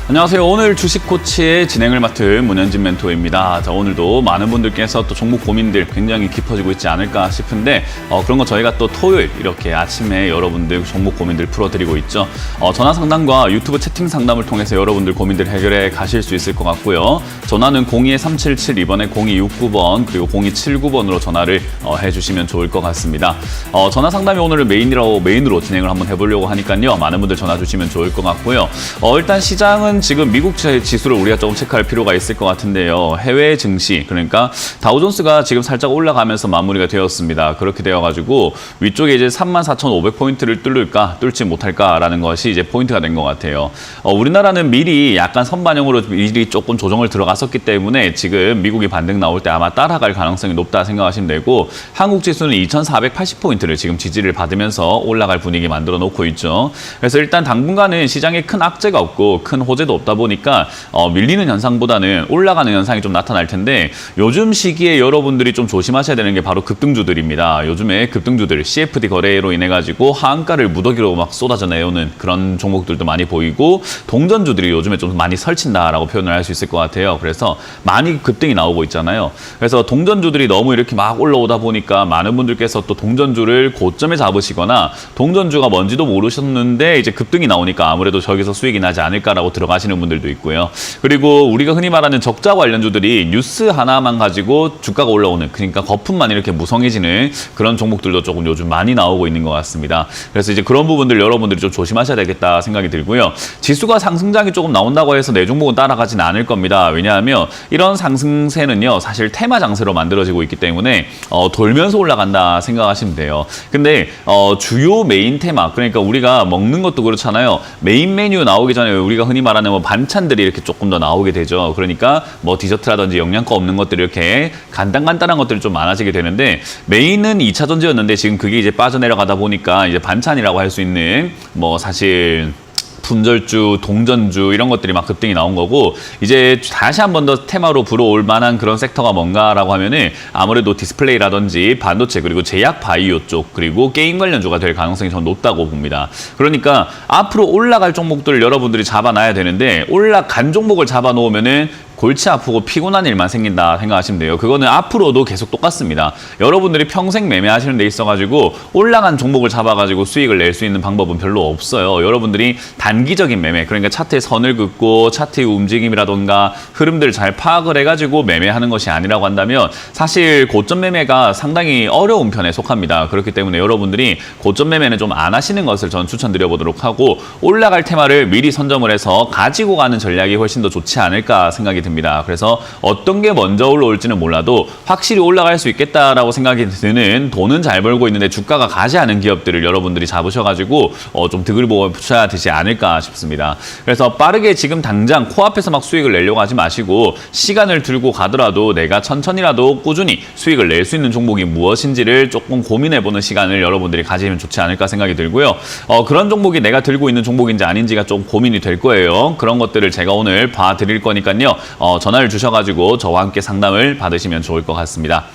안녕하세요. 오늘 주식코치의 진행을 맡은 문현진 멘토입니다. 자, 오늘도 많은 분들께서 또 종목 고민들 굉장히 깊어지고 있지 않을까 싶은데 그런 거 저희가 또 토요일 이렇게 아침에 여러분들 종목 고민들 풀어드리고 있죠. 전화 상담과 유튜브 채팅 상담을 통해서 여러분들 고민들 해결해 가실 수 있을 것 같고요. 전화는 02377 0269번 그리고 0279번으로 전화를 해주시면 좋을 것 같습니다. 전화 상담이 오늘 메인으로 진행을 한번 해보려고 하니까요. 많은 분들 전화 주시면 좋을 것 같고요. 일단 시장은 지금 미국 지수를 우리가 조금 체크할 필요가 있을 것 같은데요. 해외 증시, 그러니까 다우존스가 지금 살짝 올라가면서 마무리가 되었습니다. 그렇게 되어가지고 위쪽에 이제 34,500포인트를 뚫지 못할까라는 것이 이제 포인트가 된 것 같아요. 우리나라는 미리 약간 선반영으로 미리 조금 조정을 들어갔었기 때문에 지금 미국이 반등 나올 때 아마 따라갈 가능성이 높다 생각하시면 되고, 한국 지수는 2,480포인트를 지금 지지를 받으면서 올라갈 분위기 만들어 놓고 있죠. 그래서 일단 당분간은 시장에 큰 악재가 없고 큰 호재도 없다 보니까 밀리는 현상보다는 올라가는 현상이 좀 나타날 텐데, 요즘 시기에 여러분들이 좀 조심하셔야 되는 게 바로 급등주들입니다. 요즘에 급등주들 CFD 거래로 인해 가지고 하한가를 무더기로 막 쏟아져 내오는 그런 종목들도 많이 보이고, 동전주들이 요즘에 좀 많이 설친다라고 표현을 할 수 있을 것 같아요. 그래서 많이 급등이 나오고 있잖아요. 그래서 동전주들이 너무 이렇게 막 올라오다 보니까 많은 분들께서 또 동전주를 고점에 잡으시거나, 동전주가 뭔지도 모르셨는데 이제 급등이 나오니까 아무래도 저기서 수익이 나지 않을까라고 들어가시는 분들도 있고요. 그리고 우리가 흔히 말하는 적자 관련주들이 뉴스 하나만 가지고 주가가 올라오는, 그러니까 거품만 이렇게 무성해지는 그런 종목들도 조금 요즘 많이 나오고 있는 것 같습니다. 그래서 이제 그런 부분들 여러분들이 좀 조심하셔야 되겠다 생각이 들고요. 지수가 상승장이 조금 나온다고 해서 내 종목은 따라가진 않을 겁니다. 왜냐하면 이런 상승세는요, 사실 테마 장세로 만들어지고 있기 때문에 돌면서 올라간다 생각하시면 돼요. 근데 주요 메인 테마, 그러니까 우리가 먹는 것도 그렇잖아요. 메인 메뉴 나오기 전에 우리가 흔히 말하는 뭐 반찬들이 이렇게 조금 더 나오게 되죠. 그러니까 뭐 디저트라든지 영양가 없는 것들이 이렇게 간단한 것들이 좀 많아지게 되는데, 메인은 2차 전지였는데 지금 그게 이제 빠져내려가다 보니까 이제 반찬이라고 할 수 있는 뭐 사실 품절주, 동전주 이런 것들이 막 급등이 나온 거고, 이제 다시 한 번 더 테마로 불어올 만한 그런 섹터가 뭔가라고 하면은 아무래도 디스플레이라든지 반도체, 그리고 제약 바이오 쪽, 그리고 게임 관련주가 될 가능성이 전 높다고 봅니다. 그러니까 앞으로 올라갈 종목들을 여러분들이 잡아놔야 되는데, 올라간 종목을 잡아놓으면은 골치 아프고 피곤한 일만 생긴다 생각하시면 돼요. 그거는 앞으로도 계속 똑같습니다. 여러분들이 평생 매매하시는 데 있어가지고 올라간 종목을 잡아가지고 수익을 낼 수 있는 방법은 별로 없어요. 여러분들이 단기적인 매매, 그러니까 차트에 선을 긋고 차트의 움직임이라던가 흐름들을 잘 파악을 해가지고 매매하는 것이 아니라고 한다면 사실 고점 매매가 상당히 어려운 편에 속합니다. 그렇기 때문에 여러분들이 고점 매매는 좀 안 하시는 것을 전 추천드려보도록 하고, 올라갈 테마를 미리 선점을 해서 가지고 가는 전략이 훨씬 더 좋지 않을까 생각이 듭니다. 그래서 어떤 게 먼저 올라올지는 몰라도 확실히 올라갈 수 있겠다라고 생각이 드는, 돈은 잘 벌고 있는데 주가가 가지 않은 기업들을 여러분들이 잡으셔가지고 좀 득을 보셔야 되지 않을까 싶습니다. 그래서 빠르게 지금 당장 코앞에서 막 수익을 내려고 하지 마시고, 시간을 들고 가더라도 내가 천천히라도 꾸준히 수익을 낼 수 있는 종목이 무엇인지를 조금 고민해보는 시간을 여러분들이 가지면 좋지 않을까 생각이 들고요. 그런 종목이 내가 들고 있는 종목인지 아닌지가 좀 고민이 될 거예요. 그런 것들을 제가 오늘 봐드릴 거니까요. 전화를 주셔가지고 저와 함께 상담을 받으시면 좋을 것 같습니다.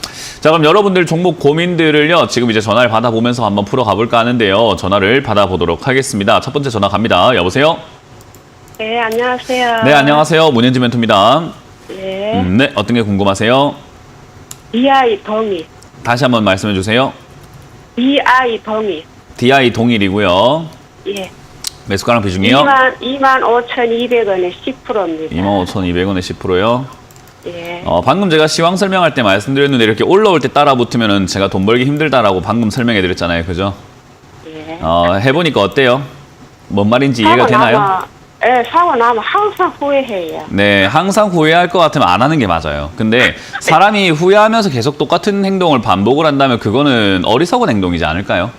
자, 그럼 여러분들 종목 고민들을요, 지금 이제 전화를 받아보면서 한번 풀어가 볼까 하는데요. 전화를 받아보도록 하겠습니다. 첫 번째 전화 갑니다. 여보세요? 네, 안녕하세요. 네, 안녕하세요. 문현진 멘토입니다. 네. 네, 어떤 게 궁금하세요? DI 동일. 다시 한번 말씀해 주세요. DI 동일. DI 동일이고요. 예. 매수가랑 비중이요? 25,200원에 10%입니다. 25,200원에 10%요? 예. 방금 제가 시황 설명할 때 말씀드렸는데, 이렇게 올라올 때 따라 붙으면은 제가 돈 벌기 힘들다라고 방금 설명해 드렸잖아요. 그죠? 예. 해보니까 어때요? 뭔 말인지 이해가 되나요? 예, 사고 나면 항상 후회해요. 네, 항상 후회할 것 같으면 안 하는 게 맞아요. 근데 사람이 후회하면서 계속 똑같은 행동을 반복을 한다면 그거는 어리석은 행동이지 않을까요?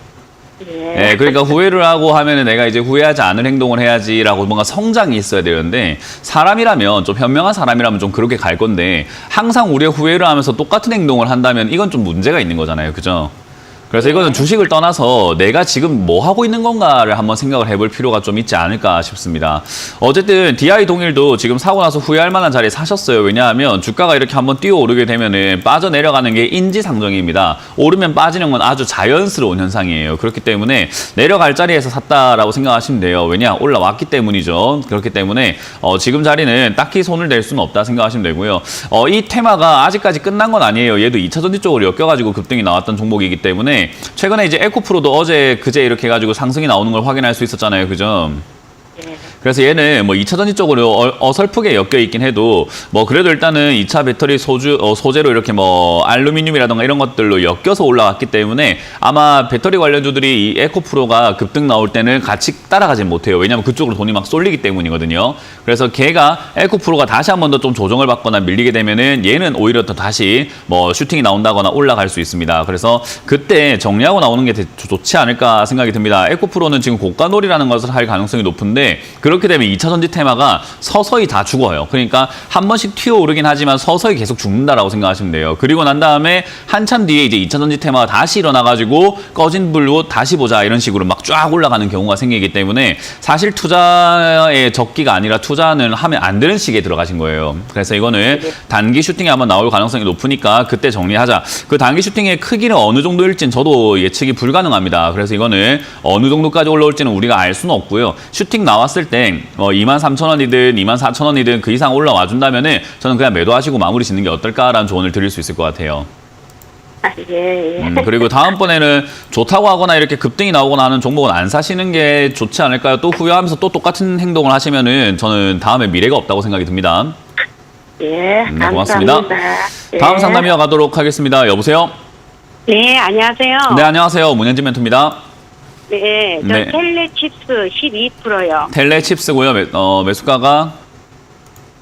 예. 네, 그러니까 후회를 하고 하면은 내가 이제 후회하지 않을 행동을 해야지라고 뭔가 성장이 있어야 되는데, 사람이라면, 좀 현명한 사람이라면 좀 그렇게 갈 건데, 항상 우리가 후회를 하면서 똑같은 행동을 한다면 이건 좀 문제가 있는 거잖아요. 그죠? 그래서 이거는 주식을 떠나서 내가 지금 뭐 하고 있는 건가를 한번 생각을 해볼 필요가 좀 있지 않을까 싶습니다. 어쨌든 DI 동일도 지금 사고 나서 후회할 만한 자리에 사셨어요. 왜냐하면 주가가 이렇게 한번 뛰어오르게 되면은 빠져내려가는 게 인지상정입니다. 오르면 빠지는 건 아주 자연스러운 현상이에요. 그렇기 때문에 내려갈 자리에서 샀다라고 생각하시면 돼요. 왜냐? 올라왔기 때문이죠. 그렇기 때문에 지금 자리는 딱히 손을 댈 수는 없다 생각하시면 되고요. 이 테마가 아직까지 끝난 건 아니에요. 얘도 2차전지 쪽으로 엮여가지고 급등이 나왔던 종목이기 때문에 최근에 이제 에코프로도 어제 그제 이렇게 해가지고 상승이 나오는 걸 확인할 수 있었잖아요. 그죠? 예. 그래서 얘는 뭐 2차전지 쪽으로 어설프게 엮여 있긴 해도 뭐 그래도 일단은 2차 배터리 소재로 이렇게 뭐 알루미늄이라던가 이런 것들로 엮여서 올라왔기 때문에 아마 배터리 관련주들이 이 에코프로가 급등 나올 때는 같이 따라가진 못해요. 왜냐하면 그쪽으로 돈이 막 쏠리기 때문이거든요. 그래서 걔가 에코프로가 다시 한 번 더 좀 조정을 받거나 밀리게 되면은 얘는 오히려 더 다시 뭐 슈팅이 나온다거나 올라갈 수 있습니다. 그래서 그때 정리하고 나오는 게 좋지 않을까 생각이 듭니다. 에코프로는 지금 고가놀이라는 것을 할 가능성이 높은데 그렇게 되면 2차 전지 테마가 서서히 다 죽어요. 그러니까 한 번씩 튀어오르긴 하지만 서서히 계속 죽는다라고 생각하시면 돼요. 그리고 난 다음에 한참 뒤에 이제 2차 전지 테마가 다시 일어나가지고 꺼진 불로 다시 보자 이런 식으로 막 쫙 올라가는 경우가 생기기 때문에 사실 투자의 적기가 아니라 투자는 하면 안 되는 시기에 들어가신 거예요. 그래서 이거는 단기 슈팅이 한번 나올 가능성이 높으니까 그때 정리하자. 그 단기 슈팅의 크기는 어느 정도일지는 저도 예측이 불가능합니다. 그래서 이거는 어느 정도까지 올라올지는 우리가 알 수는 없고요. 슈팅 나왔을 때 23,000원이든 24,000원이든 그 이상 올라와 준다면은 저는 그냥 매도하시고 마무리 짓는 게 어떨까라는 조언을 드릴 수 있을 것 같아요. 예. 그리고 다음번에는 좋다고 하거나 이렇게 급등이 나오거나 하는 종목은 안 사시는 게 좋지 않을까요? 또 후회하면서 또 똑같은 행동을 하시면은 저는 다음에 미래가 없다고 생각이 듭니다. 예. 네, 고맙습니다. 감사합니다. 예. 다음 상담 이어가도록 하겠습니다. 여보세요? 네, 안녕하세요. 네, 안녕하세요. 문현진 멘토입니다. 네, 저 네. 텔레칩스 12%요. 텔레칩스고요. 매수가가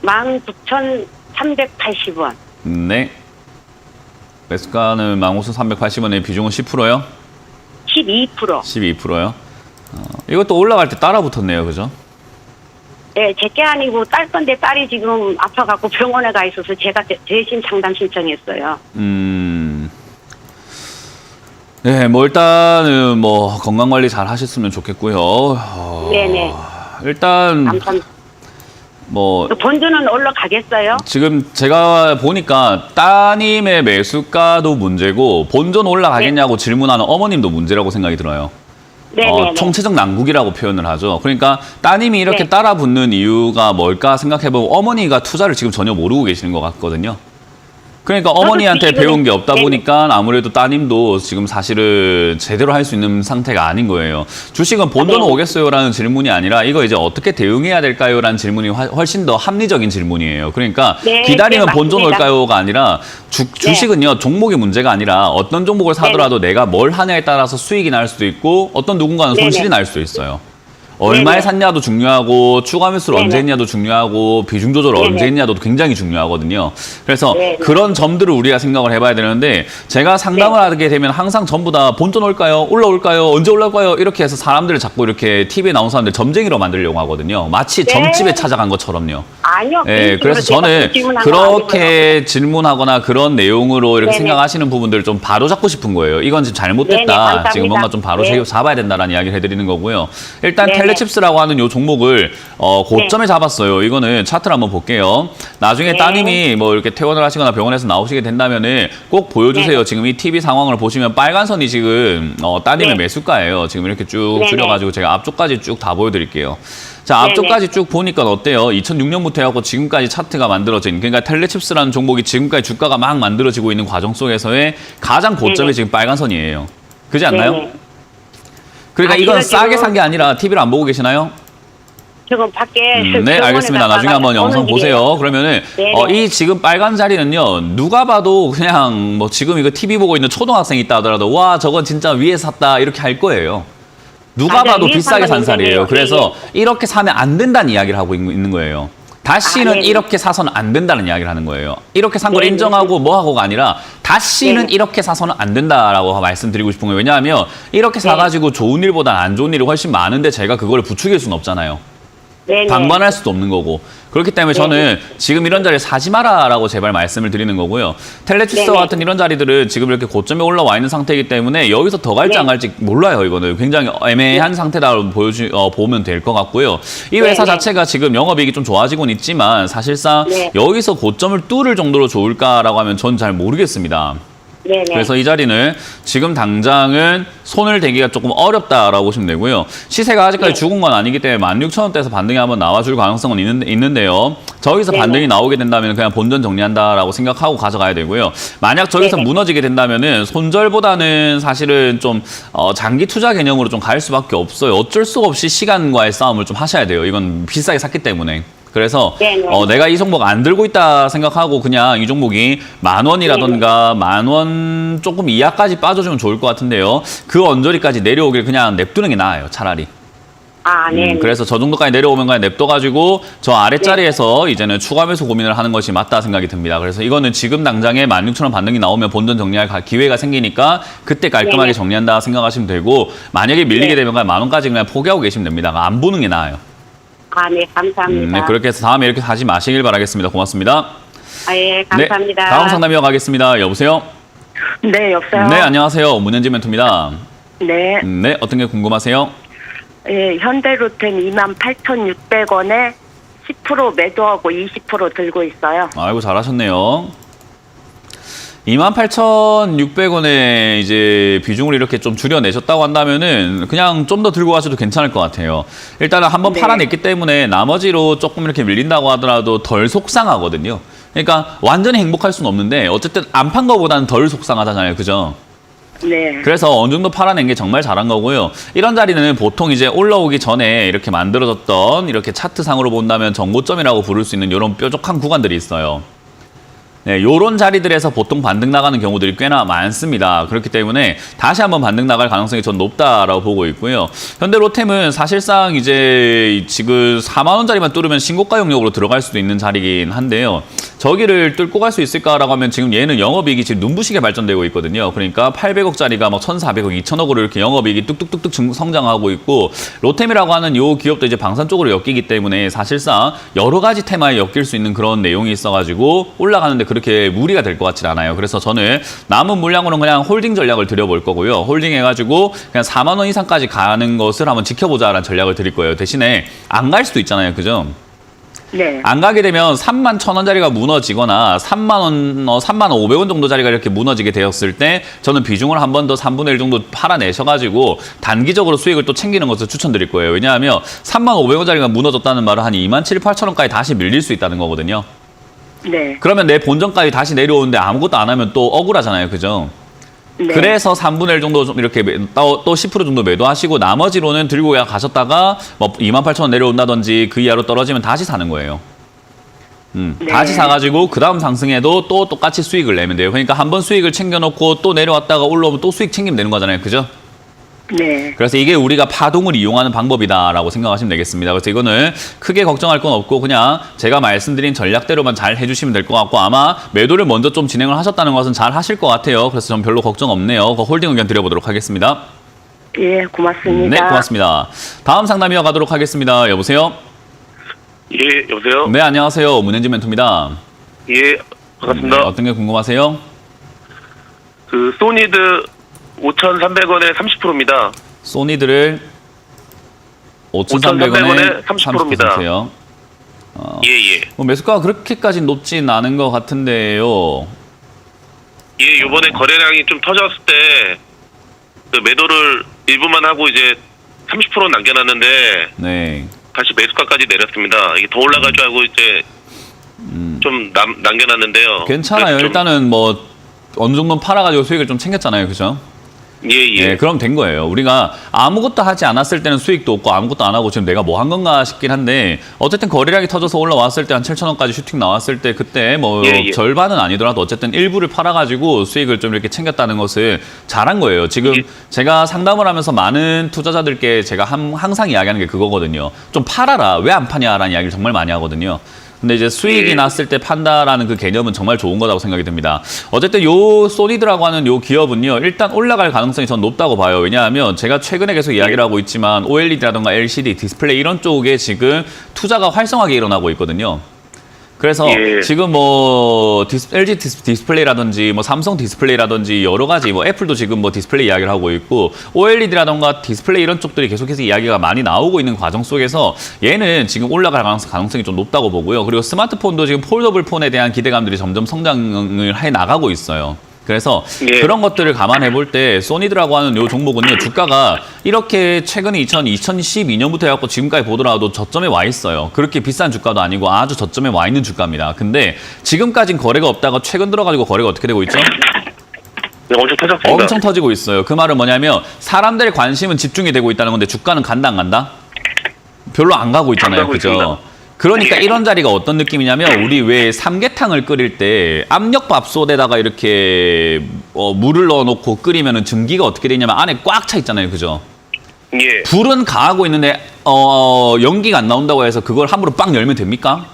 19,380원. 네. 매수가는 15,380원에 비중은 10%요? 12%. 12%요? 이것도 올라갈 때 따라 붙었네요. 그죠? 네, 제게 아니고 딸 건데 딸이 지금 아파갖고 병원에 가 있어서 제가 대신 상담 신청했어요. 네, 뭐 일단은 뭐 건강 관리 잘 하셨으면 좋겠고요. 네네. 일단 감사합니다. 뭐 본주는 올라가겠어요? 지금 제가 보니까 따님의 매수가도 문제고 본전 올라가겠냐고 질문하는 어머님도 문제라고 생각이 들어요. 네네. 총체적 난국이라고 표현을 하죠. 그러니까 따님이 이렇게 네. 따라 붙는 이유가 뭘까 생각해보면 어머니가 투자를 지금 전혀 모르고 계시는 것 같거든요. 그러니까 어머니한테 배운 게 없다 보니까 아무래도 따님도 지금 사실은 제대로 할 수 있는 상태가 아닌 거예요. 주식은 본전 오겠어요라는 질문이 아니라 이거 이제 어떻게 대응해야 될까요라는 질문이 훨씬 더 합리적인 질문이에요. 그러니까 네, 기다리면 네, 본전 맞습니다. 올까요가 아니라 주식은요 종목이 문제가 아니라 어떤 종목을 사더라도 내가 뭘 하냐에 따라서 수익이 날 수도 있고 어떤 누군가는 네네. 손실이 날 수도 있어요. 얼마에 네네. 샀냐도 중요하고 추가 매수를 네네. 언제 했냐도 중요하고 비중 조절을 네네. 언제 했냐도 굉장히 중요하거든요. 그래서 네네. 그런 점들을 우리가 생각을 해봐야 되는데 제가 상담을 하게 되면 항상 전부 다 본전 올까요? 올라올까요? 언제 올라올까요? 이렇게 해서 사람들을 자꾸 이렇게 TV에 나온 사람들 점쟁이로 만들려고 하거든요. 마치 네. 점집에 찾아간 것처럼요. 아니요. 예, 그래서 제가 저는 질문한 거 그렇게 질문하거나 그런 내용으로 이렇게 네네. 생각하시는 부분들을 좀 바로 잡고 싶은 거예요. 이건 지금 잘못됐다. 네네, 감사합니다. 지금 뭔가 좀 바로 네. 잡아야 된다라는 이야기를 해드리는 거고요. 일단 네네. 텔레칩스라고 하는 요 종목을 고점에 잡았어요. 이거는 차트를 한번 볼게요. 나중에 네. 따님이 뭐 이렇게 퇴원을 하시거나 병원에서 나오시게 된다면은 꼭 보여주세요. 네. 지금 이 TV 상황을 보시면 빨간 선이 지금 따님의 네. 매수가예요. 지금 이렇게 쭉 네네. 줄여가지고 제가 앞쪽까지 쭉 다 보여드릴게요. 자, 네네. 앞쪽까지 쭉 보니까 어때요? 2006년부터 해갖고 지금까지 차트가 만들어진, 그러니까 텔레칩스라는 종목이 지금까지 주가가 막 만들어지고 있는 과정 속에서의 가장 고점이 네네. 지금 빨간 선이에요. 그렇지 않나요? 네네. 그러니까 아, 이건 제가 싸게 지금- 산 게 아니라 TV를 안 보고 계시나요? 지금 밖에 네, 병원에 알겠습니다. 갔다가 나중에 한번 영상 오는 보세요. 길이에요. 그러면은 네네. 이 지금 빨간 자리는요. 누가 봐도 그냥 뭐 지금 이거 TV 보고 있는 초등학생이 있다 하더라도 와 저건 진짜 위에 샀다 이렇게 할 거예요. 누가 맞아요. 봐도 위에 비싸게 산 산 살이에요. 거는 그래서 이렇게 사면 안 된다는 이야기를 하고 있는 거예요. 다시는 네네. 이렇게 사서는 안 된다는 이야기를 하는 거예요. 이렇게 산 걸 네네. 인정하고 뭐하고가 아니라 다시는 네네. 이렇게 사서는 안 된다라고 말씀드리고 싶은 거예요. 왜냐하면 이렇게 사가지고 좋은 일보다 안 좋은 일이 훨씬 많은데 제가 그걸 부추길 수는 없잖아요. 네네. 방관할 수도 없는 거고. 그렇기 때문에 저는 지금 이런 자리에 사지 마라라고 제발 말씀을 드리는 거고요. 텔레투스와 네네. 같은 이런 자리들은 지금 이렇게 고점에 올라와 있는 상태이기 때문에 여기서 더 갈지 네. 안 갈지 몰라요. 이거는 굉장히 애매한 상태다라고 보면 될 것 같고요. 이 회사 네네. 자체가 지금 영업이익이 좀 좋아지고는 있지만 사실상 네. 여기서 고점을 뚫을 정도로 좋을까라고 하면 전 잘 모르겠습니다. 네네. 그래서 이 자리는 지금 당장은 손을 대기가 조금 어렵다라고 보시면 되고요. 시세가 아직까지 네. 죽은 건 아니기 때문에 16,000원대에서 반등이 한번 나와줄 가능성은 있는데요. 저기서 네네. 반등이 나오게 된다면 그냥 본전 정리한다라고 생각하고 가져가야 되고요. 만약 저기서 네네. 무너지게 된다면은 손절보다는 사실은 좀 장기 투자 개념으로 좀 갈 수밖에 없어요. 어쩔 수 없이 시간과의 싸움을 좀 하셔야 돼요. 이건 비싸게 샀기 때문에. 그래서 네네. 내가 이 종목 안 들고 있다 생각하고 그냥 이 종목이 10,000원이라던가 10,000원 조금 이하까지 빠져주면 좋을 것 같은데요. 그 언저리까지 내려오길 그냥 냅두는 게 나아요. 차라리. 아, 네. 그래서 저 정도까지 내려오면 그냥 냅둬가지고 저 아랫자리에서 이제는 추가 매수 고민을 하는 것이 맞다 생각이 듭니다. 그래서 이거는 지금 당장에 16,000원 반등이 나오면 본전 정리할 기회가 생기니까 그때 깔끔하게 네네. 정리한다 생각하시면 되고 만약에 밀리게 네. 되면 그냥 10,000원까지 그냥 포기하고 계시면 됩니다. 안 보는 게 나아요. 아, 네, 감사합니다. 네, 그렇게 해서 다음에 이렇게 하지 마시길 바라겠습니다. 고맙습니다. 아, 예, 감사합니다. 네, 다음 상담 이어가겠습니다. 여보세요? 네, 여보세요? 네, 안녕하세요. 문현진 멘토입니다. 네. 네, 어떤 게 궁금하세요? 예, 현대로템 28,600원에 10% 매도하고 20% 들고 있어요. 아이고, 잘하셨네요. 28,600원에 이제 비중을 이렇게 좀 줄여내셨다고 한다면은 그냥 좀 더 들고 가셔도 괜찮을 것 같아요. 일단은 한번 네. 팔아냈기 때문에 나머지로 조금 이렇게 밀린다고 하더라도 덜 속상하거든요. 그러니까 완전히 행복할 수는 없는데 어쨌든 안 판 거보다는 덜 속상하잖아요. 그죠? 네. 그래서 어느 정도 팔아낸 게 정말 잘한 거고요. 이런 자리는 보통 이제 올라오기 전에 이렇게 만들어졌던 이렇게 차트상으로 본다면 정고점이라고 부를 수 있는 이런 뾰족한 구간들이 있어요. 네, 요런 자리들에서 보통 반등 나가는 경우들이 꽤나 많습니다. 그렇기 때문에 다시 한번 반등 나갈 가능성이 전 높다라고 보고 있고요. 현대로템은 사실상 이제 지금 4만 원짜리만 뚫으면 신고가 영역으로 들어갈 수도 있는 자리긴 한데요. 저기를 뚫고 갈 수 있을까라고 하면 지금 얘는 영업이익이 지금 눈부시게 발전되고 있거든요. 그러니까 800억짜리가 막 1,400억, 2,000억으로 이렇게 영업이익이 뚝뚝뚝뚝 성장하고 있고 로템이라고 하는 요 기업도 이제 방산 쪽으로 엮이기 때문에 사실상 여러 가지 테마에 엮일 수 있는 그런 내용이 있어가지고 올라가는데 그렇게 무리가 될 것 같진 않아요. 그래서 저는 남은 물량으로는 그냥 홀딩 전략을 드려볼 거고요. 홀딩 해가지고 그냥 4만 원 이상까지 가는 것을 한번 지켜보자라는 전략을 드릴 거예요. 대신에 안 갈 수도 있잖아요. 그죠? 네. 안 가게 되면 31,000원짜리가 무너지거나 35,500원 정도 자리가 이렇게 무너지게 되었을 때 저는 비중을 한 번 더 3분의 1 정도 팔아내셔가지고 단기적으로 수익을 또 챙기는 것을 추천드릴 거예요. 왜냐하면 35,500원짜리가 무너졌다는 말은 한 27,000~28,000원까지 다시 밀릴 수 있다는 거거든요. 네. 그러면 내 본전까지 다시 내려오는데 아무것도 안 하면 또 억울하잖아요. 그죠? 네. 그래서 3분의 1 정도 좀 이렇게 또 10% 정도 매도하시고 나머지로는 들고 가셨다가 뭐 28,000원 내려온다든지 그 이하로 떨어지면 다시 사는 거예요. 네. 다시 사가지고 그 다음 상승에도 또 똑같이 수익을 내면 돼요. 그러니까 한번 수익을 챙겨놓고 또 내려왔다가 올라오면 또 수익 챙기면 되는 거잖아요. 그죠? 네. 그래서 이게 우리가 파동을 이용하는 방법이다라고 생각하시면 되겠습니다. 그래서 이거는 크게 걱정할 건 없고 그냥 제가 말씀드린 전략대로만 잘 해주시면 될 것 같고 아마 매도를 먼저 좀 진행을 하셨다는 것은 잘 하실 것 같아요. 그래서 전 별로 걱정 없네요. 그 홀딩 의견 드려보도록 하겠습니다. 예, 고맙습니다. 네, 고맙습니다. 다음 상담 이어가도록 하겠습니다. 여보세요? 예, 여보세요? 네, 안녕하세요. 문현진 멘토입니다. 예, 반갑습니다. 네, 어떤 게 궁금하세요? 그, 소니드 5,300원에 30%입니다. 소니들을 5,300원에 30%입니다. 30%세요. 예, 예. 뭐 매수가가 그렇게까지 높진 않은 것 같은데요. 예, 요번에 거래량이 좀 터졌을 때, 그 매도를 일부만 하고 이제 30% 남겨놨는데, 네. 다시 매수가까지 내렸습니다. 이게 더 올라갈 줄 알고 이제, 좀 남겨놨는데요. 괜찮아요. 좀- 일단은 뭐 어느 정도 팔아가지고 수익을 좀 챙겼잖아요. 그죠? 예, 예. 네, 그럼 된 거예요. 우리가 아무것도 하지 않았을 때는 수익도 없고 아무것도 안 하고 지금 내가 뭐 한 건가 싶긴 한데 어쨌든 거래량이 터져서 올라왔을 때 한 7,000원까지 슈팅 나왔을 때 그때 뭐 예, 예. 절반은 아니더라도 어쨌든 일부를 팔아가지고 수익을 좀 이렇게 챙겼다는 것을 잘한 거예요. 지금 예. 제가 상담을 하면서 많은 투자자들께 제가 항상 이야기하는 게 그거거든요. 좀 팔아라. 왜 안 파냐라는 이야기를 정말 많이 하거든요. 근데 이제 수익이 예. 났을 때 판다라는 그 개념은 정말 좋은 거라고 생각이 듭니다. 어쨌든 요 소니드라고 하는 요 기업은요, 일단 올라갈 가능성이 전 높다고 봐요. 왜냐하면 제가 최근에 계속 이야기를 하고 있지만 OLED라든가 LCD, 디스플레이 이런 쪽에 지금 투자가 활성하게 일어나고 있거든요. 그래서 예. 지금 뭐 LG 디스플레이라든지 뭐 삼성 디스플레이라든지 여러 가지 뭐 애플도 지금 뭐 디스플레이 이야기를 하고 있고 OLED라든가 디스플레이 이런 쪽들이 계속해서 이야기가 많이 나오고 있는 과정 속에서 얘는 지금 올라갈 가능성이 좀 높다고 보고요. 그리고 스마트폰도 지금 폴더블 폰에 대한 기대감들이 점점 성장을 해 나가고 있어요. 그래서 예. 그런 것들을 감안해 볼 때 소니드라고 하는 요 종목은요, 주가가 이렇게 최근에 2012년부터 해갖고 지금까지 보더라도 저점에 와 있어요. 그렇게 비싼 주가도 아니고 아주 저점에 와 있는 주가입니다. 근데 지금까진 거래가 없다가 최근 들어가지고 거래가 어떻게 되고 있죠? 네, 엄청 터졌습니다. 엄청 터지고 있어요. 그 말은 뭐냐면 사람들의 관심은 집중이 되고 있다는 건데 주가는 간다 안 간다? 별로 안 가고 있잖아요. 안 가고 그죠? 있습니다. 그러니까 예. 이런 자리가 어떤 느낌이냐면 우리 왜 삼계탕을 끓일 때 압력밥솥에다가 이렇게 물을 넣어놓고 끓이면은 전기가 어떻게 되냐면 안에 꽉 차 있잖아요. 그죠? 예. 불은 가하고 있는데 연기가 안 나온다고 해서 그걸 함부로 빵 열면 됩니까?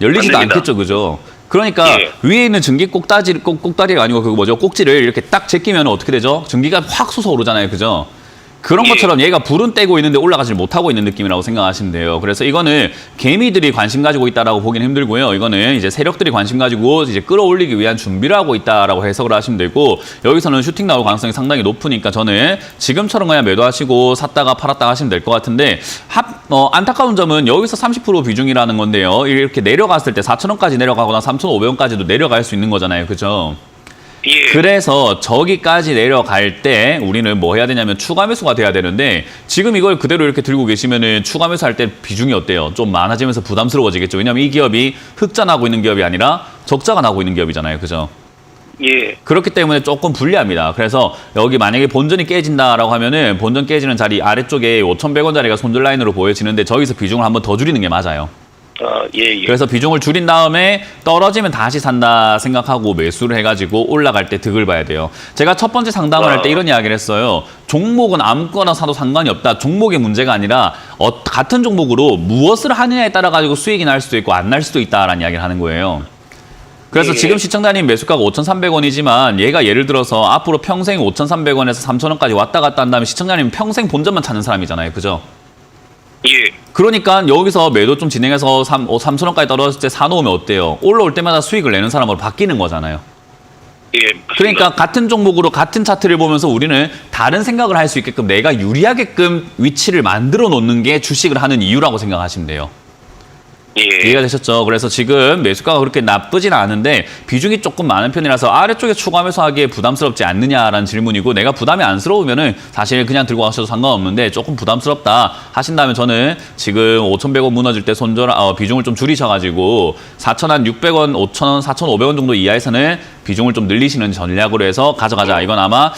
열리지도 안 됩니다. 않겠죠. 그죠? 그러니까 예. 위에 있는 전기 꼭다리가 아니고 그거 뭐죠? 꼭지를 이렇게 딱 제끼면 어떻게 되죠? 전기가 확 솟아오르잖아요. 그죠? 그런 예. 것처럼 얘가 불은 떼고 있는데 올라가지 못하고 있는 느낌이라고 생각하시면 돼요. 그래서 이거는 개미들이 관심 가지고 있다라고 보기는 힘들고요. 이거는 이제 세력들이 관심 가지고 이제 끌어올리기 위한 준비를 하고 있다라고 해석을 하시면 되고, 여기서는 슈팅 나올 가능성이 상당히 높으니까 저는 지금처럼 그냥 매도하시고 샀다가 팔았다가 하시면 될 것 같은데, 안타까운 점은 여기서 30% 비중이라는 건데요. 이렇게 내려갔을 때 4,000원까지 내려가거나 3,500원까지도 내려갈 수 있는 거잖아요. 그죠? 예. 그래서 저기까지 내려갈 때 우리는 뭐 해야 되냐면 추가 매수가 돼야 되는데, 지금 이걸 그대로 이렇게 들고 계시면은 추가 매수할 때 비중이 어때요? 좀 많아지면서 부담스러워지겠죠. 왜냐하면 이 기업이 흑자 나고 있는 기업이 아니라 적자가 나고 있는 기업이잖아요. 그죠? 예. 그렇기 때문에 조금 불리합니다. 그래서 여기 만약에 본전이 깨진다라고 하면은 본전 깨지는 자리 아래쪽에 5,100원짜리가 손절 라인으로 보여지는데 저기서 비중을 한번 더 줄이는 게 맞아요. 아, 예, 예. 그래서 비중을 줄인 다음에 떨어지면 다시 산다 생각하고 매수를 해가지고 올라갈 때 득을 봐야 돼요. 제가 첫 번째 상담을 할 때 이런 이야기를 했어요. 종목은 아무거나 사도 상관이 없다. 종목의 문제가 아니라 같은 종목으로 무엇을 하느냐에 따라 가지고 수익이 날 수도 있고 안 날 수도 있다라는 이야기를 하는 거예요. 그래서 예. 지금 시청자님 매수가가 5,300원이지만 얘가 예를 들어서 앞으로 평생 5,300원에서 3,000원까지 왔다 갔다 한다면 시청자님은 평생 본전만 찾는 사람이잖아요. 그죠? 예. 그러니까 여기서 매도 좀 진행해서 3,000원까지 떨어졌을 때 사놓으면 어때요? 올라올 때마다 수익을 내는 사람으로 바뀌는 거잖아요. 예. 맞습니다. 그러니까 같은 종목으로 같은 차트를 보면서 우리는 다른 생각을 할 수 있게끔 내가 유리하게끔 위치를 만들어 놓는 게 주식을 하는 이유라고 생각하시면 돼요. 예. 이해가 되셨죠? 그래서 지금 매수가가 그렇게 나쁘진 않은데 비중이 조금 많은 편이라서 아래쪽에 추가 매수하기에 부담스럽지 않느냐라는 질문이고, 내가 부담이 안스러우면은 사실 그냥 들고 가셔도 상관없는데 조금 부담스럽다 하신다면 저는 지금 5,100원 무너질 때 비중을 좀 줄이셔가지고 4,600원, 5,000원, 4,500원 정도 이하에서는 비중을 좀 늘리시는 전략으로 해서 가져가자. 이건 아마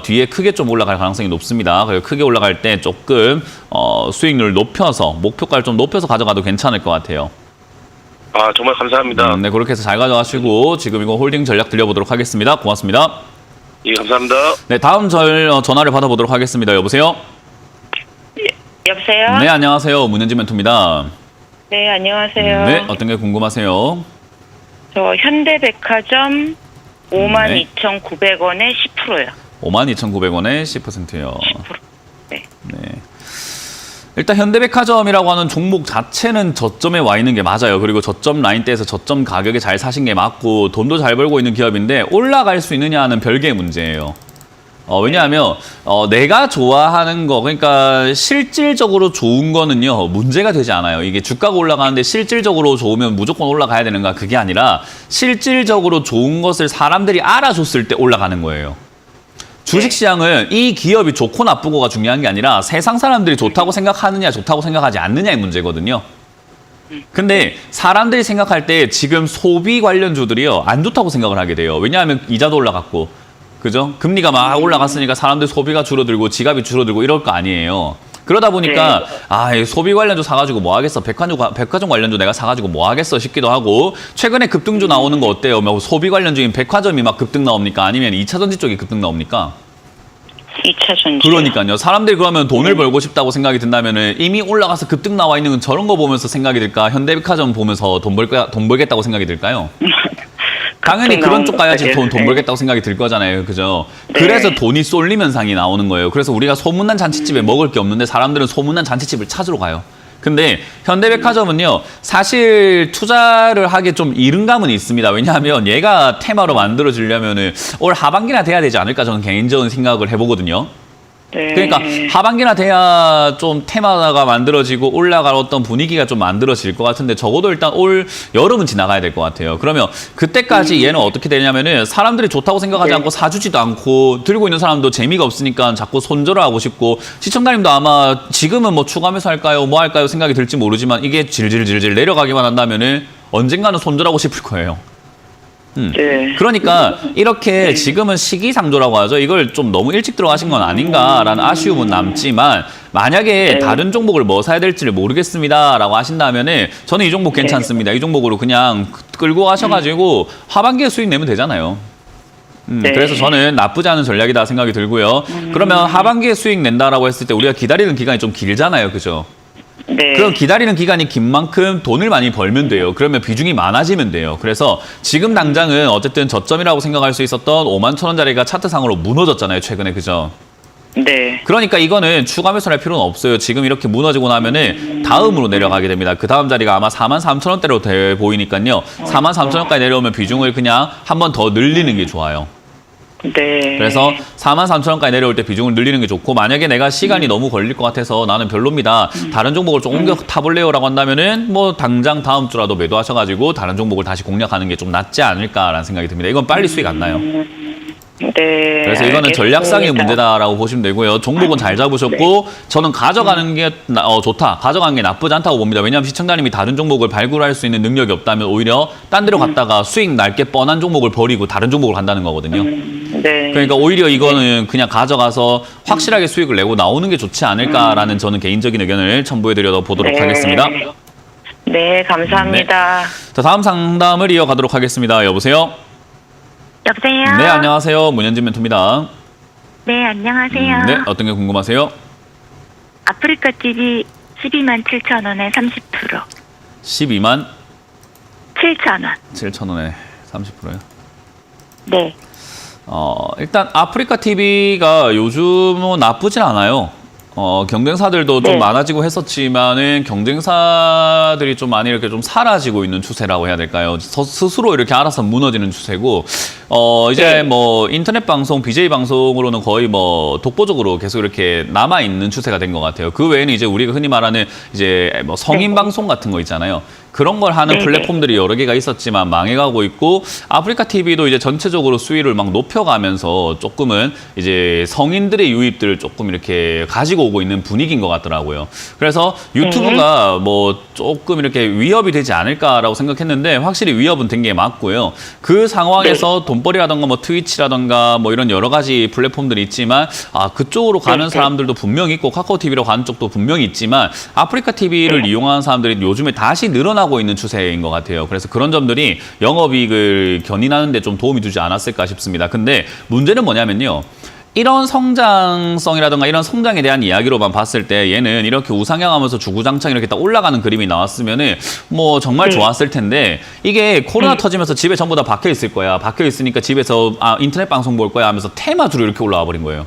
뒤에 크게 좀 올라갈 가능성이 높습니다. 그리고 크게 올라갈 때 조금 수익률을 높여서 목표가를 좀 높여서 가져가도 괜찮을 것 같아요. 아, 정말 감사합니다. 네, 그렇게 해서 잘 가져가시고 지금 이거 홀딩 전략 들려보도록 하겠습니다. 고맙습니다. 예, 감사합니다. 네, 다음 전화를 받아보도록 하겠습니다. 여보세요? 여보세요? 네, 안녕하세요. 문현지 멘토입니다. 네, 안녕하세요. 네, 어떤 게 궁금하세요? 저 현대백화점 네. 52,900원에 10%요. 52,900원에 10%요. 10%. 네. 네. 일단 현대백화점이라고 하는 종목 자체는 저점에 와 있는 게 맞아요. 그리고 저점 라인대에서 저점 가격에 잘 사신 게 맞고 돈도 잘 벌고 있는 기업인데 올라갈 수 있느냐는 별개의 문제예요. 왜냐하면 내가 좋아하는 거, 그러니까 실질적으로 좋은 거는요 문제가 되지 않아요. 이게 주가가 올라가는데 실질적으로 좋으면 무조건 올라가야 되는가, 그게 아니라 실질적으로 좋은 것을 사람들이 알아줬을 때 올라가는 거예요. 주식시장은 이 기업이 좋고 나쁘고가 중요한 게 아니라 세상 사람들이 좋다고 생각하느냐 좋다고 생각하지 않느냐의 문제거든요. 근데 사람들이 생각할 때 지금 소비 관련주들이요 안 좋다고 생각을 하게 돼요. 왜냐하면 이자도 올라갔고, 그죠? 금리가 막 올라갔으니까 사람들 소비가 줄어들고 지갑이 줄어들고 이럴 거 아니에요. 그러다 보니까 이 소비 관련주 사가지고 뭐 하겠어, 백화점 관련주 내가 사가지고 뭐 하겠어 싶기도 하고, 최근에 급등주 나오는 거 어때요? 뭐 소비 관련주인 백화점이 막 급등 나옵니까? 아니면 2차전지 쪽이 급등 나옵니까? 2차 전지. 그러니까요. 사람들이 그러면 돈을 벌고 싶다고 생각이 든다면은 이미 올라가서 급등 나와 있는 건 저런 거 보면서 생각이 들까? 현대백화점 보면서 돈 벌겠다고 생각이 들까요? 당연히 그런 쪽 가야지 돈 벌겠다고 생각이 들 거잖아요. 그죠? 네. 그래서 돈이 쏠림 현상이 나오는 거예요. 그래서 우리가 소문난 잔치집에 먹을 게 없는데 사람들은 소문난 잔치집을 찾으러 가요. 근데 현대백화점은요, 사실 투자를 하기 좀 이른 감은 있습니다. 왜냐하면 얘가 테마로 만들어지려면은 올 하반기나 돼야 되지 않을까 저는 개인적인 생각을 해보거든요. 네. 그러니까 하반기나 돼야 좀 테마가 만들어지고 올라갈 어떤 분위기가 좀 만들어질 것 같은데 적어도 일단 올 여름은 지나가야 될 것 같아요. 그러면 그때까지 얘는 어떻게 되냐면은 사람들이 좋다고 생각하지 않고 사주지도 않고 들고 있는 사람도 재미가 없으니까 자꾸 손절을 하고 싶고 시청자님도 아마 지금은 뭐 추가 매수할까요? 뭐 할까요? 생각이 들지 모르지만 이게 질질질질 내려가기만 한다면은 언젠가는 손절하고 싶을 거예요. 네. 그러니까 이렇게 지금은 시기상조라고 하죠. 이걸 좀 너무 일찍 들어가신 건 아닌가라는 아쉬움은 남지만 만약에 다른 종목을 뭐 사야 될지를 모르겠습니다라고 하신다면은 저는 이 종목 괜찮습니다. 이 종목으로 그냥 끌고 가셔가지고 하반기에 수익 내면 되잖아요. 네. 그래서 저는 나쁘지 않은 전략이다 생각이 들고요. 그러면 하반기에 수익 낸다라고 했을 때 우리가 기다리는 기간이 좀 길잖아요. 그죠? 네. 그럼 기다리는 기간이 긴 만큼 돈을 많이 벌면 돼요. 그러면 비중이 많아지면 돼요. 그래서 지금 당장은 어쨌든 저점이라고 생각할 수 있었던 51,000원짜리가 차트상으로 무너졌잖아요. 최근에. 그죠? 네. 그러니까 이거는 추가 매수할 필요는 없어요. 지금 이렇게 무너지고 나면은 다음으로 내려가게 됩니다. 그 다음 자리가 아마 43,000원대로 돼 보이니까요. 43,000원까지 내려오면 비중을 그냥 한 번 더 늘리는 게 좋아요. 네. 그래서 43,000원까지 내려올 때 비중을 늘리는 게 좋고 만약에 내가 시간이 너무 걸릴 것 같아서 나는 별로입니다. 다른 종목을 좀 옮겨 타볼래요라고 한다면은 뭐 당장 다음 주라도 매도하셔가지고 다른 종목을 다시 공략하는 게 좀 낫지 않을까라는 생각이 듭니다. 이건 빨리 수익 안 나요. 네. 그래서 이거는 전략상의 문제다라고 보시면 되고요. 종목은 잘 잡으셨고 저는 가져가는 게 좋다. 가져가는 게 나쁘지 않다고 봅니다. 왜냐하면 시청자님이 다른 종목을 발굴할 수 있는 능력이 없다면 오히려 딴 데로 갔다가 수익 날 게 뻔한 종목을 버리고 다른 종목을 간다는 거거든요. 네. 그러니까 오히려 이거는 그냥 가져가서 확실하게 수익을 내고 나오는 게 좋지 않을까라는 저는 개인적인 의견을 첨부해드려 보도록 네. 하겠습니다. 네, 감사합니다. 자, 다음 상담을 이어가도록 하겠습니다. 여보세요? 여보세요? 네, 안녕하세요. 문현진 멘토입니다. 네, 안녕하세요. 네, 어떤 게 궁금하세요? 아프리카 TV 12만 7천 원에 30%. 12만 7천 원. 7,000원에 30%요? 네. 일단 아프리카 TV가 요즘은 나쁘진 않아요. 경쟁사들도 좀 네. 많아지고 했었지만은 경쟁사들이 좀 많이 이렇게 좀 사라지고 있는 추세라고 해야 될까요? 스스로 이렇게 알아서 무너지는 추세고, 이제 네. 뭐 인터넷 방송, BJ 방송으로는 거의 뭐 독보적으로 계속 이렇게 남아 있는 추세가 된 것 같아요. 그 외에는 이제 우리가 흔히 말하는 이제 뭐 성인 네. 방송 같은 거 있잖아요. 그런 걸 하는 네. 플랫폼들이 여러 개가 있었지만 망해가고 있고 아프리카 TV도 이제 전체적으로 수위를 막 높여가면서 조금은 이제 성인들의 유입들을 조금 이렇게 가지고 오고 있는 분위기인 것 같더라고요. 그래서 유튜브가 뭐 조금 이렇게 위협이 되지 않을까라고 생각했는데 확실히 위협은 된 게 맞고요. 그 상황에서 돈벌이라던가 뭐 트위치라던가 뭐 이런 여러 가지 플랫폼들이 있지만 그쪽으로 가는 사람들도 분명히 있고 카카오 TV로 가는 쪽도 분명히 있지만 아프리카 TV를 이용하는 사람들이 요즘에 다시 늘어나고 있는 추세인 것 같아요. 그래서 그런 점들이 영업이익을 견인하는 데 좀 도움이 되지 않았을까 싶습니다. 근데 문제는 뭐냐면요. 이런 성장성이라든가 이런 성장에 대한 이야기로만 봤을 때 얘는 이렇게 우상향하면서 주구장창 이렇게 딱 올라가는 그림이 나왔으면은 뭐 정말 좋았을 텐데 이게 코로나 터지면서 집에 전부 다 박혀 있을 거야. 박혀 있으니까 집에서 인터넷 방송 볼 거야 하면서 테마주로 이렇게 올라와 버린 거예요.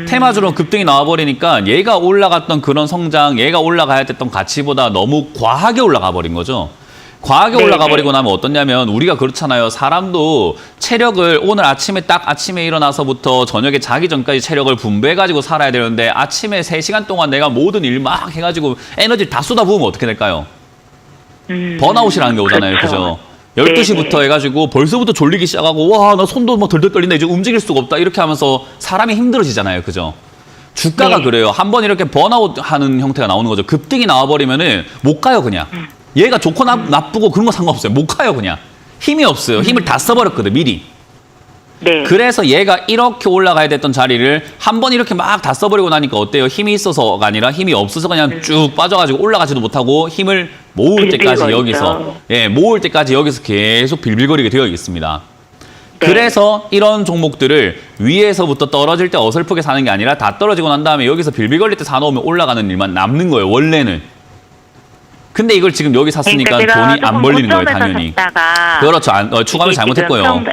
테마주로 급등이 나와버리니까 얘가 올라갔던 그런 성장, 얘가 올라가야 됐던 가치보다 너무 과하게 올라가 버린 거죠. 과하게 올라가 버리고 나면 어떠냐면 우리가 그렇잖아요. 사람도 체력을 오늘 아침에 딱 아침에 일어나서부터 저녁에 자기 전까지 체력을 분배해가지고 살아야 되는데 아침에 3시간 동안 내가 모든 일 막 해가지고 에너지를 다 쏟아부으면 어떻게 될까요? 번아웃이라는 게 오잖아요. 그죠? 12시부터 해가지고 벌써부터 졸리기 시작하고 와, 나 손도 막 덜덜 떨린다. 이제 움직일 수가 없다. 이렇게 하면서 사람이 힘들어지잖아요. 그죠? 주가가 그래요. 한번 이렇게 번아웃 하는 형태가 나오는 거죠. 급등이 나와버리면은 못 가요, 그냥. 얘가 좋고 나쁘고 그런 거 상관없어요. 못 가요, 그냥. 힘이 없어요. 힘을 다 써버렸거든, 미리. 네. 그래서 얘가 이렇게 올라가야 됐던 자리를 한 번 이렇게 막 다 써버리고 나니까 어때요? 힘이 있어서가 아니라 힘이 없어서 그냥 쭉 빠져가지고 올라가지도 못하고 힘을 모을 때까지 빌빌거리죠. 여기서 모을 때까지 여기서 계속 빌빌거리게 되어 있습니다. 네. 그래서 이런 종목들을 위에서부터 떨어질 때 어설프게 사는 게 아니라 다 떨어지고 난 다음에 여기서 빌빌 걸릴 때 사놓으면 올라가는 일만 남는 거예요, 원래는. 근데 이걸 지금 여기 샀으니까 그러니까 돈이 제가 안 조금 벌리는 거예요, 고점에서 당연히. 샀다가 그렇죠. 추가하면 이게 잘못했고요. 지금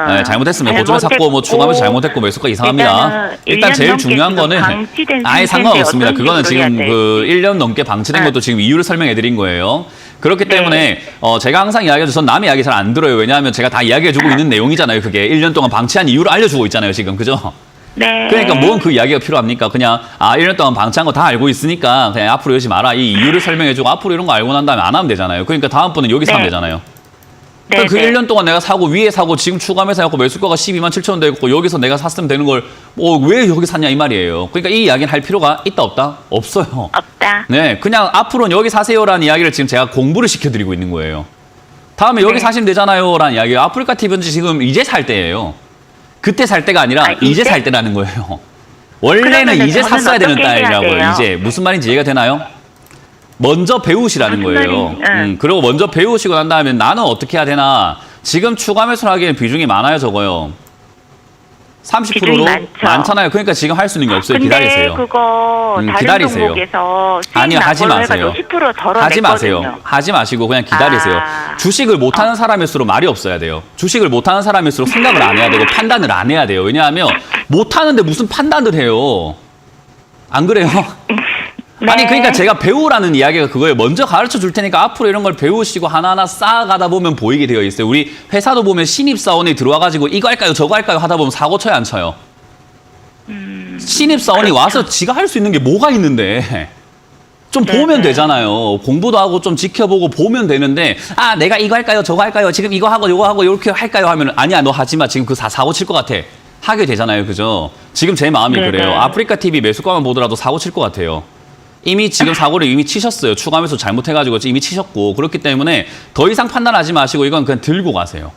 네, 잘못했습니다. 고점에 샀고 뭐 추가하면 잘못했고 매수가 이상합니다. 일단은 일단 1년 제일 넘게 중요한 지금 거는 방치된 아예 상태인데 상관없습니다. 어떤 그거는 식으로 지금 해야 그 될지. 1년 넘게 방치된 것도 지금 이유를 설명해 드린 거예요. 그렇기 네. 때문에 제가 항상 이야기하죠. 전 남의 이야기 잘 안 들어요. 왜냐하면 제가 다 이야기해주고 있는 내용이잖아요. 그게 1년 동안 방치한 이유를 알려주고 있잖아요. 지금. 그죠? 네. 그러니까 뭔 그 이야기가 필요합니까? 그냥 1년 동안 방치한 거 다 알고 있으니까 그냥 앞으로 이러지 마라. 이 이유를 설명해주고 앞으로 이런 거 알고 난 다음에 안 하면 되잖아요. 그러니까 다음번은 여기 사면 네. 되잖아요. 네, 그러니까 그 네. 1년 동안 내가 사고 위에 사고 지금 추가매수 해갖고 매수가가 12만 7천 원 되고 여기서 내가 샀으면 되는 걸 왜 여기 샀냐 이 말이에요. 그러니까 이 이야기는 할 필요가 있다 없다? 없어요. 없다. 네, 그냥 앞으로는 여기 사세요라는 이야기를 지금 제가 공부를 시켜드리고 있는 거예요. 다음에 여기 네. 사시면 되잖아요라는 이야기예요. 아프리카 TV는 지금 이제 살 때예요. 그때 살 때가 아니라 이제 이제? 살 때라는 거예요. 원래는 그러면은 이제 저는 샀어야 되는 어떻게 해야 딸이라고요. 돼요? 이제 무슨 말인지 이해가 되나요? 먼저 배우시라는 무슨 거예요. 말인지, 응. 그리고 먼저 배우시고 난 다음에 나는 어떻게 해야 되나. 지금 추가 매수를 하기에는 비중이 많아요, 적어요. 30%로 비중이 많죠. 많잖아요. 그러니까 지금 할 수 있는 게 없어요. 근데 기다리세요. 그거 다른 기다리세요. 종목에서 수익 아니요, 하지 나고로 마세요. 해가지고 10% 덜어냈거든요. 하지 마세요. 하지 마시고 그냥 기다리세요. 아. 주식을 못하는 사람일수록 말이 없어야 돼요. 주식을 못하는 사람일수록 생각을 안 해야 되고 판단을 안 해야 돼요. 왜냐하면 못하는데 무슨 판단을 해요. 안 그래요? 네. 아니 그러니까 제가 배우라는 이야기가 그거예요. 먼저 가르쳐 줄 테니까 앞으로 이런 걸 배우시고 하나하나 쌓아가다 보면 보이게 되어 있어요. 우리 회사도 보면 신입사원이 들어와가지고 이거 할까요 저거 할까요 하다 보면 사고 쳐요 안 쳐요? 신입사원이 와서 지가 할 수 있는 게 뭐가 있는데 좀 보면 되잖아요. 공부도 하고 좀 지켜보고 보면 되는데 내가 이거 할까요 저거 할까요 지금 이거 하고 요거 하고 이렇게 할까요 하면 아니야 너 하지마 지금 그 사고 칠 것 같아 하게 되잖아요. 그죠? 지금 제 마음이 네네. 그래요. 아프리카 TV 매수가만 보더라도 사고 칠 것 같아요. 이미 지금 사고를 이미 치셨어요. 추가 매수 잘못해가지고 이미 치셨고 그렇기 때문에 더 이상 판단하지 마시고 이건 그냥 들고 가세요.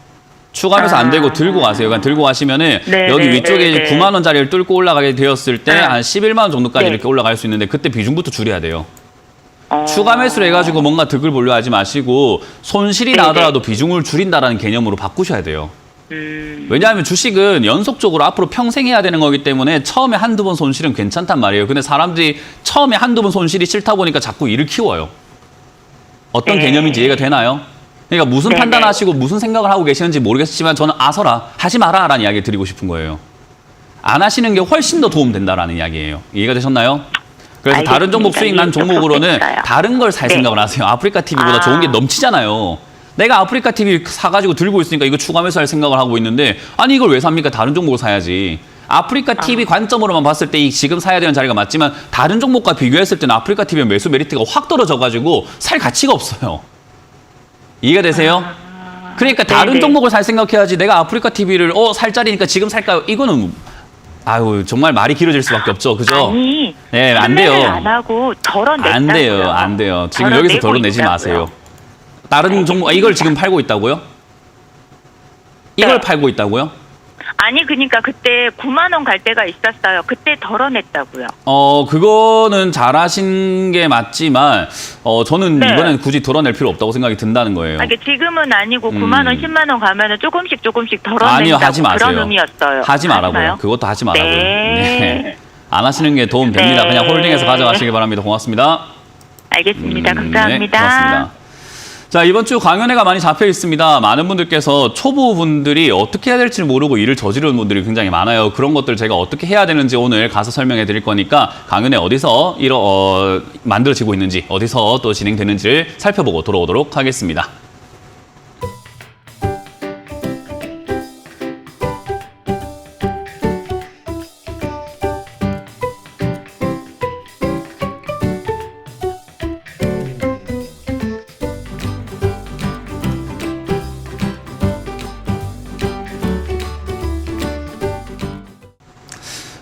추가 매수 안 되고 들고 가세요. 그냥 들고 가시면은 네, 여기 네, 위쪽에 네, 네. 9만 원짜리를 뚫고 올라가게 되었을 때 한 11만 원 정도까지 네. 이렇게 올라갈 수 있는데 그때 비중부터 줄여야 돼요. 어. 추가 매수를 해가지고 뭔가 득을 보려 하지 마시고 손실이 네, 나더라도 비중을 줄인다라는 개념으로 바꾸셔야 돼요. 왜냐하면 주식은 연속적으로 앞으로 평생 해야 되는 거기 때문에 처음에 한두 번 손실은 괜찮단 말이에요. 근데 사람들이 처음에 한두 번 손실이 싫다 보니까 자꾸 일을 키워요. 어떤 네. 개념인지 이해가 되나요? 그러니까 무슨 네, 판단하시고 무슨 생각을 하고 계시는지 모르겠지만 저는 아서라 하지 마라 라는 이야기 드리고 싶은 거예요. 안 하시는 게 훨씬 더 도움된다라는 이야기예요. 이해가 되셨나요? 그래서 다른 종목 수익 난 종목으로는 이해가 다른 걸 살 네. 생각을 하세요. 아프리카 TV보다 좋은 게 넘치잖아요. 내가 아프리카 TV 사가지고 들고 있으니까 이거 추가 매수할 생각을 하고 있는데 아니 이걸 왜 삽니까? 다른 종목을 사야지. 아프리카 TV 관점으로만 봤을 때 이 지금 사야 되는 자리가 맞지만 다른 종목과 비교했을 때는 아프리카 TV의 매수 메리트가 확 떨어져가지고 살 가치가 없어요. 이해가 되세요? 그러니까 다른 네네. 종목을 살 생각해야지 내가 아프리카 TV를 살 자리니까 지금 살까요? 이거는 아유 정말 말이 길어질 수밖에 없죠. 그죠? 아니, 네, 안 판매를 돼요. 안 하고 덜어냈다고요. 안 돼요. 안 돼요. 지금 덜어내고 여기서 덜어내지 있다고요. 마세요. 다른 종목 이걸 지금 팔고 있다고요? 이걸 네. 팔고 있다고요? 아니 그러니까 그때 9만 원 갈 때가 있었어요. 그때 덜어냈다고요. 그거는 잘하신 게 맞지만 저는 네. 이번엔 굳이 덜어낼 필요 없다고 생각이 든다는 거예요. 아니, 지금은 아니고 9만 원, 10만 원 가면은 조금씩 덜어낸다고 아니요, 하지 마세요. 그런 의미였어요. 하지 말라고요. 마요? 그것도 하지 말라고요. 네. 안 하시는 게 도움 됩니다. 네. 그냥 홀딩해서 가져가시기 바랍니다. 고맙습니다. 알겠습니다. 네, 감사합니다. 고맙습니다. 자, 이번 주 강연회가 많이 잡혀 있습니다. 많은 분들께서 초보분들이 어떻게 해야 될지 모르고 일을 저지르는 분들이 굉장히 많아요. 그런 것들 제가 어떻게 해야 되는지 오늘 가서 설명해 드릴 거니까 강연회 어디서 만들어지고 있는지 어디서 또 진행되는지를 살펴보고 돌아오도록 하겠습니다.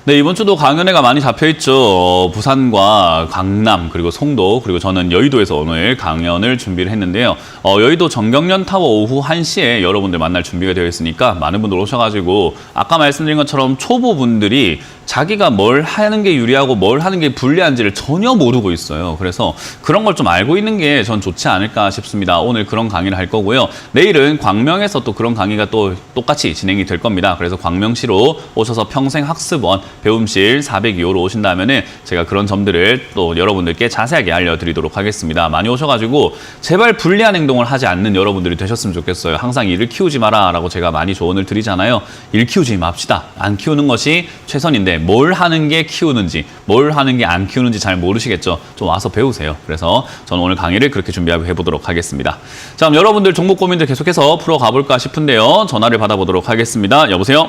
네, 이번 주도 강연회가 많이 잡혀있죠. 부산과 강남, 그리고 송도, 그리고 저는 여의도에서 오늘 강연을 준비를 했는데요. 여의도 정경련타워 오후 1시에 여러분들 만날 준비가 되어 있으니까 많은 분들 오셔가지고 아까 말씀드린 것처럼 초보분들이 자기가 뭘 하는 게 유리하고 뭘 하는 게 불리한지를 전혀 모르고 있어요. 그래서 그런 걸 좀 알고 있는 게 전 좋지 않을까 싶습니다. 오늘 그런 강의를 할 거고요. 내일은 광명에서 또 그런 강의가 또 똑같이 진행이 될 겁니다. 그래서 광명시로 오셔서 평생학습원 배움실 402호로 오신다면은 제가 그런 점들을 또 여러분들께 자세하게 알려드리도록 하겠습니다. 많이 오셔가지고 제발 불리한 행동을 하지 않는 여러분들이 되셨으면 좋겠어요. 항상 일을 키우지 마라 라고 제가 많이 조언을 드리잖아요. 일 키우지 맙시다. 안 키우는 것이 최선인데 뭘 하는 게 키우는지 뭘 하는 게 안 키우는지 잘 모르시겠죠. 좀 와서 배우세요. 그래서 저는 오늘 강의를 그렇게 준비하고 해보도록 하겠습니다. 자, 그럼 여러분들 종목 고민들 계속해서 풀어가볼까 싶은데요. 전화를 받아보도록 하겠습니다. 여보세요?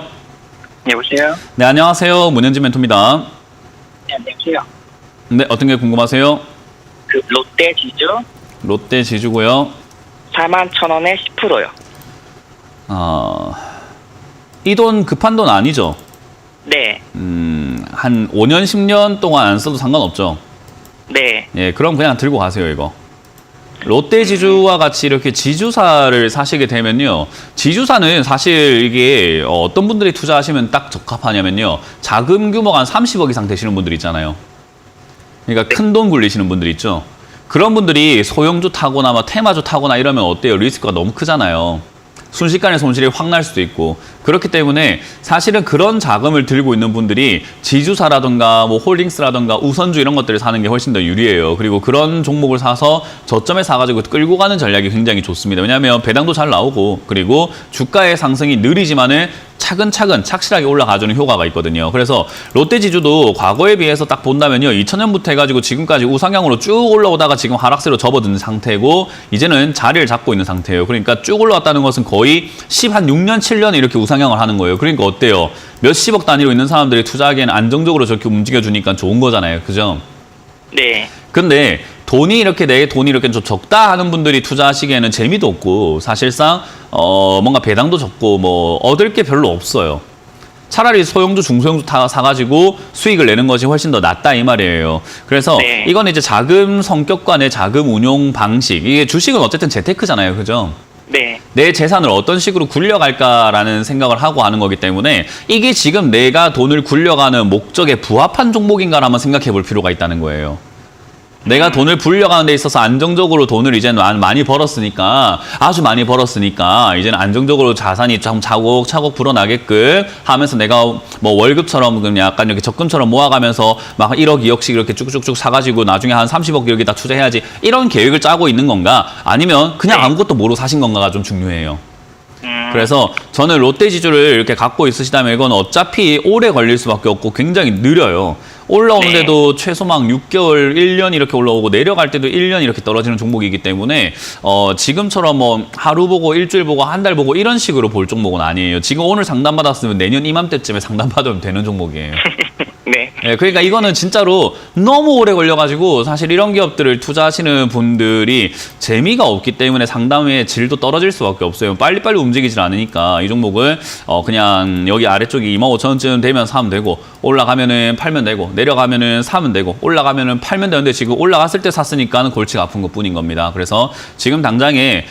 여보세요? 네, 안녕하세요. 문현진 멘토입니다. 네, 안녕하세요. 네, 어떤 게 궁금하세요? 그 롯데 지주 롯데 지주고요. 41,000원에 10%요. 이 돈 급한 돈 아니죠? 네, 한 5년, 10년 동안 안 써도 상관없죠? 네, 예, 그럼 그냥 들고 가세요, 이거. 롯데 지주와 같이 이렇게 지주사를 사시게 되면요. 지주사는 사실 이게 어떤 분들이 투자하시면 딱 적합하냐면요. 자금 규모가 한 30억 이상 되시는 분들 있잖아요. 그러니까 큰 돈 굴리시는 분들 있죠. 그런 분들이 소형주 타거나 막 테마주 타거나 이러면 어때요? 리스크가 너무 크잖아요. 순식간에 손실이 확 날 수도 있고. 그렇기 때문에 사실은 그런 자금을 들고 있는 분들이 지주사라든가 뭐 홀딩스라든가 우선주 이런 것들을 사는 게 훨씬 더 유리해요. 그리고 그런 종목을 사서 저점에 사가지고 끌고 가는 전략이 굉장히 좋습니다. 왜냐하면 배당도 잘 나오고 그리고 주가의 상승이 느리지만은 차근차근 착실하게 올라가주는 효과가 있거든요. 그래서 롯데지주도 과거에 비해서 딱 본다면요. 2000년부터 해가지고 지금까지 우상향으로 쭉 올라오다가 지금 하락세로 접어든 상태고 이제는 자리를 잡고 있는 상태예요. 그러니까 쭉 올라왔다는 것은 거의 6년, 7년에 이렇게 우상향을 하는 거예요. 그러니까 어때요? 몇십억 단위로 있는 사람들이 투자하기에는 안정적으로 저렇게 움직여주니까 좋은 거잖아요. 그죠? 네, 근데 돈이 이렇게 내 돈이 이렇게 좀 적다 하는 분들이 투자하시기에는 재미도 없고 사실상 뭔가 배당도 적고 뭐 얻을 게 별로 없어요. 차라리 소형주, 중소형주 다 사가지고 수익을 내는 것이 훨씬 더 낫다 이 말이에요. 그래서 네. 이건 이제 자금 성격과 내 자금 운용 방식. 이게 주식은 어쨌든 재테크잖아요. 그죠? 네, 내 재산을 어떤 식으로 굴려갈까라는 생각을 하고 하는 거기 때문에 이게 지금 내가 돈을 굴려가는 목적에 부합한 종목인가를 한번 생각해 볼 필요가 있다는 거예요. 내가 돈을 불려가는 데 있어서 안정적으로 돈을 이제는 많이 벌었으니까 아주 많이 벌었으니까 이제는 안정적으로 자산이 좀 차곡차곡 불어나게끔 하면서 내가 뭐 월급처럼 그냥 약간 이렇게 적금처럼 모아가면서 막 1억, 2억씩 이렇게 쭉쭉쭉 사가지고 나중에 한 30억 여기다 투자해야지 이런 계획을 짜고 있는 건가 아니면 그냥 아무것도 모르고 사신 건가가 좀 중요해요. 그래서 저는 롯데지주를 이렇게 갖고 있으시다면 이건 어차피 오래 걸릴 수밖에 없고 굉장히 느려요. 올라오는데도 최소 막 6개월, 1년 이렇게 올라오고 내려갈 때도 1년 이렇게 떨어지는 종목이기 때문에 지금처럼 뭐 하루 보고 일주일 보고 한 달 보고 이런 식으로 볼 종목은 아니에요. 지금 오늘 상담받았으면 내년 이맘때쯤에 상담받으면 되는 종목이에요. 네, 네, 그러니까 이거는 진짜로 너무 오래 걸려가지고 사실 이런 기업들을 투자하시는 분들이 재미가 없기 때문에 상담의 질도 떨어질 수밖에 없어요. 빨리빨리 움직이질 않으니까 이 종목을 그냥 여기 아래쪽이 25,000원쯤 되면 사면 되고 올라가면은 팔면 되고 내려가면은 사면 되고 올라가면은 팔면 되는데 지금 올라갔을 때 샀으니까 골치가 아픈 것뿐인 겁니다. 그래서 지금 당장에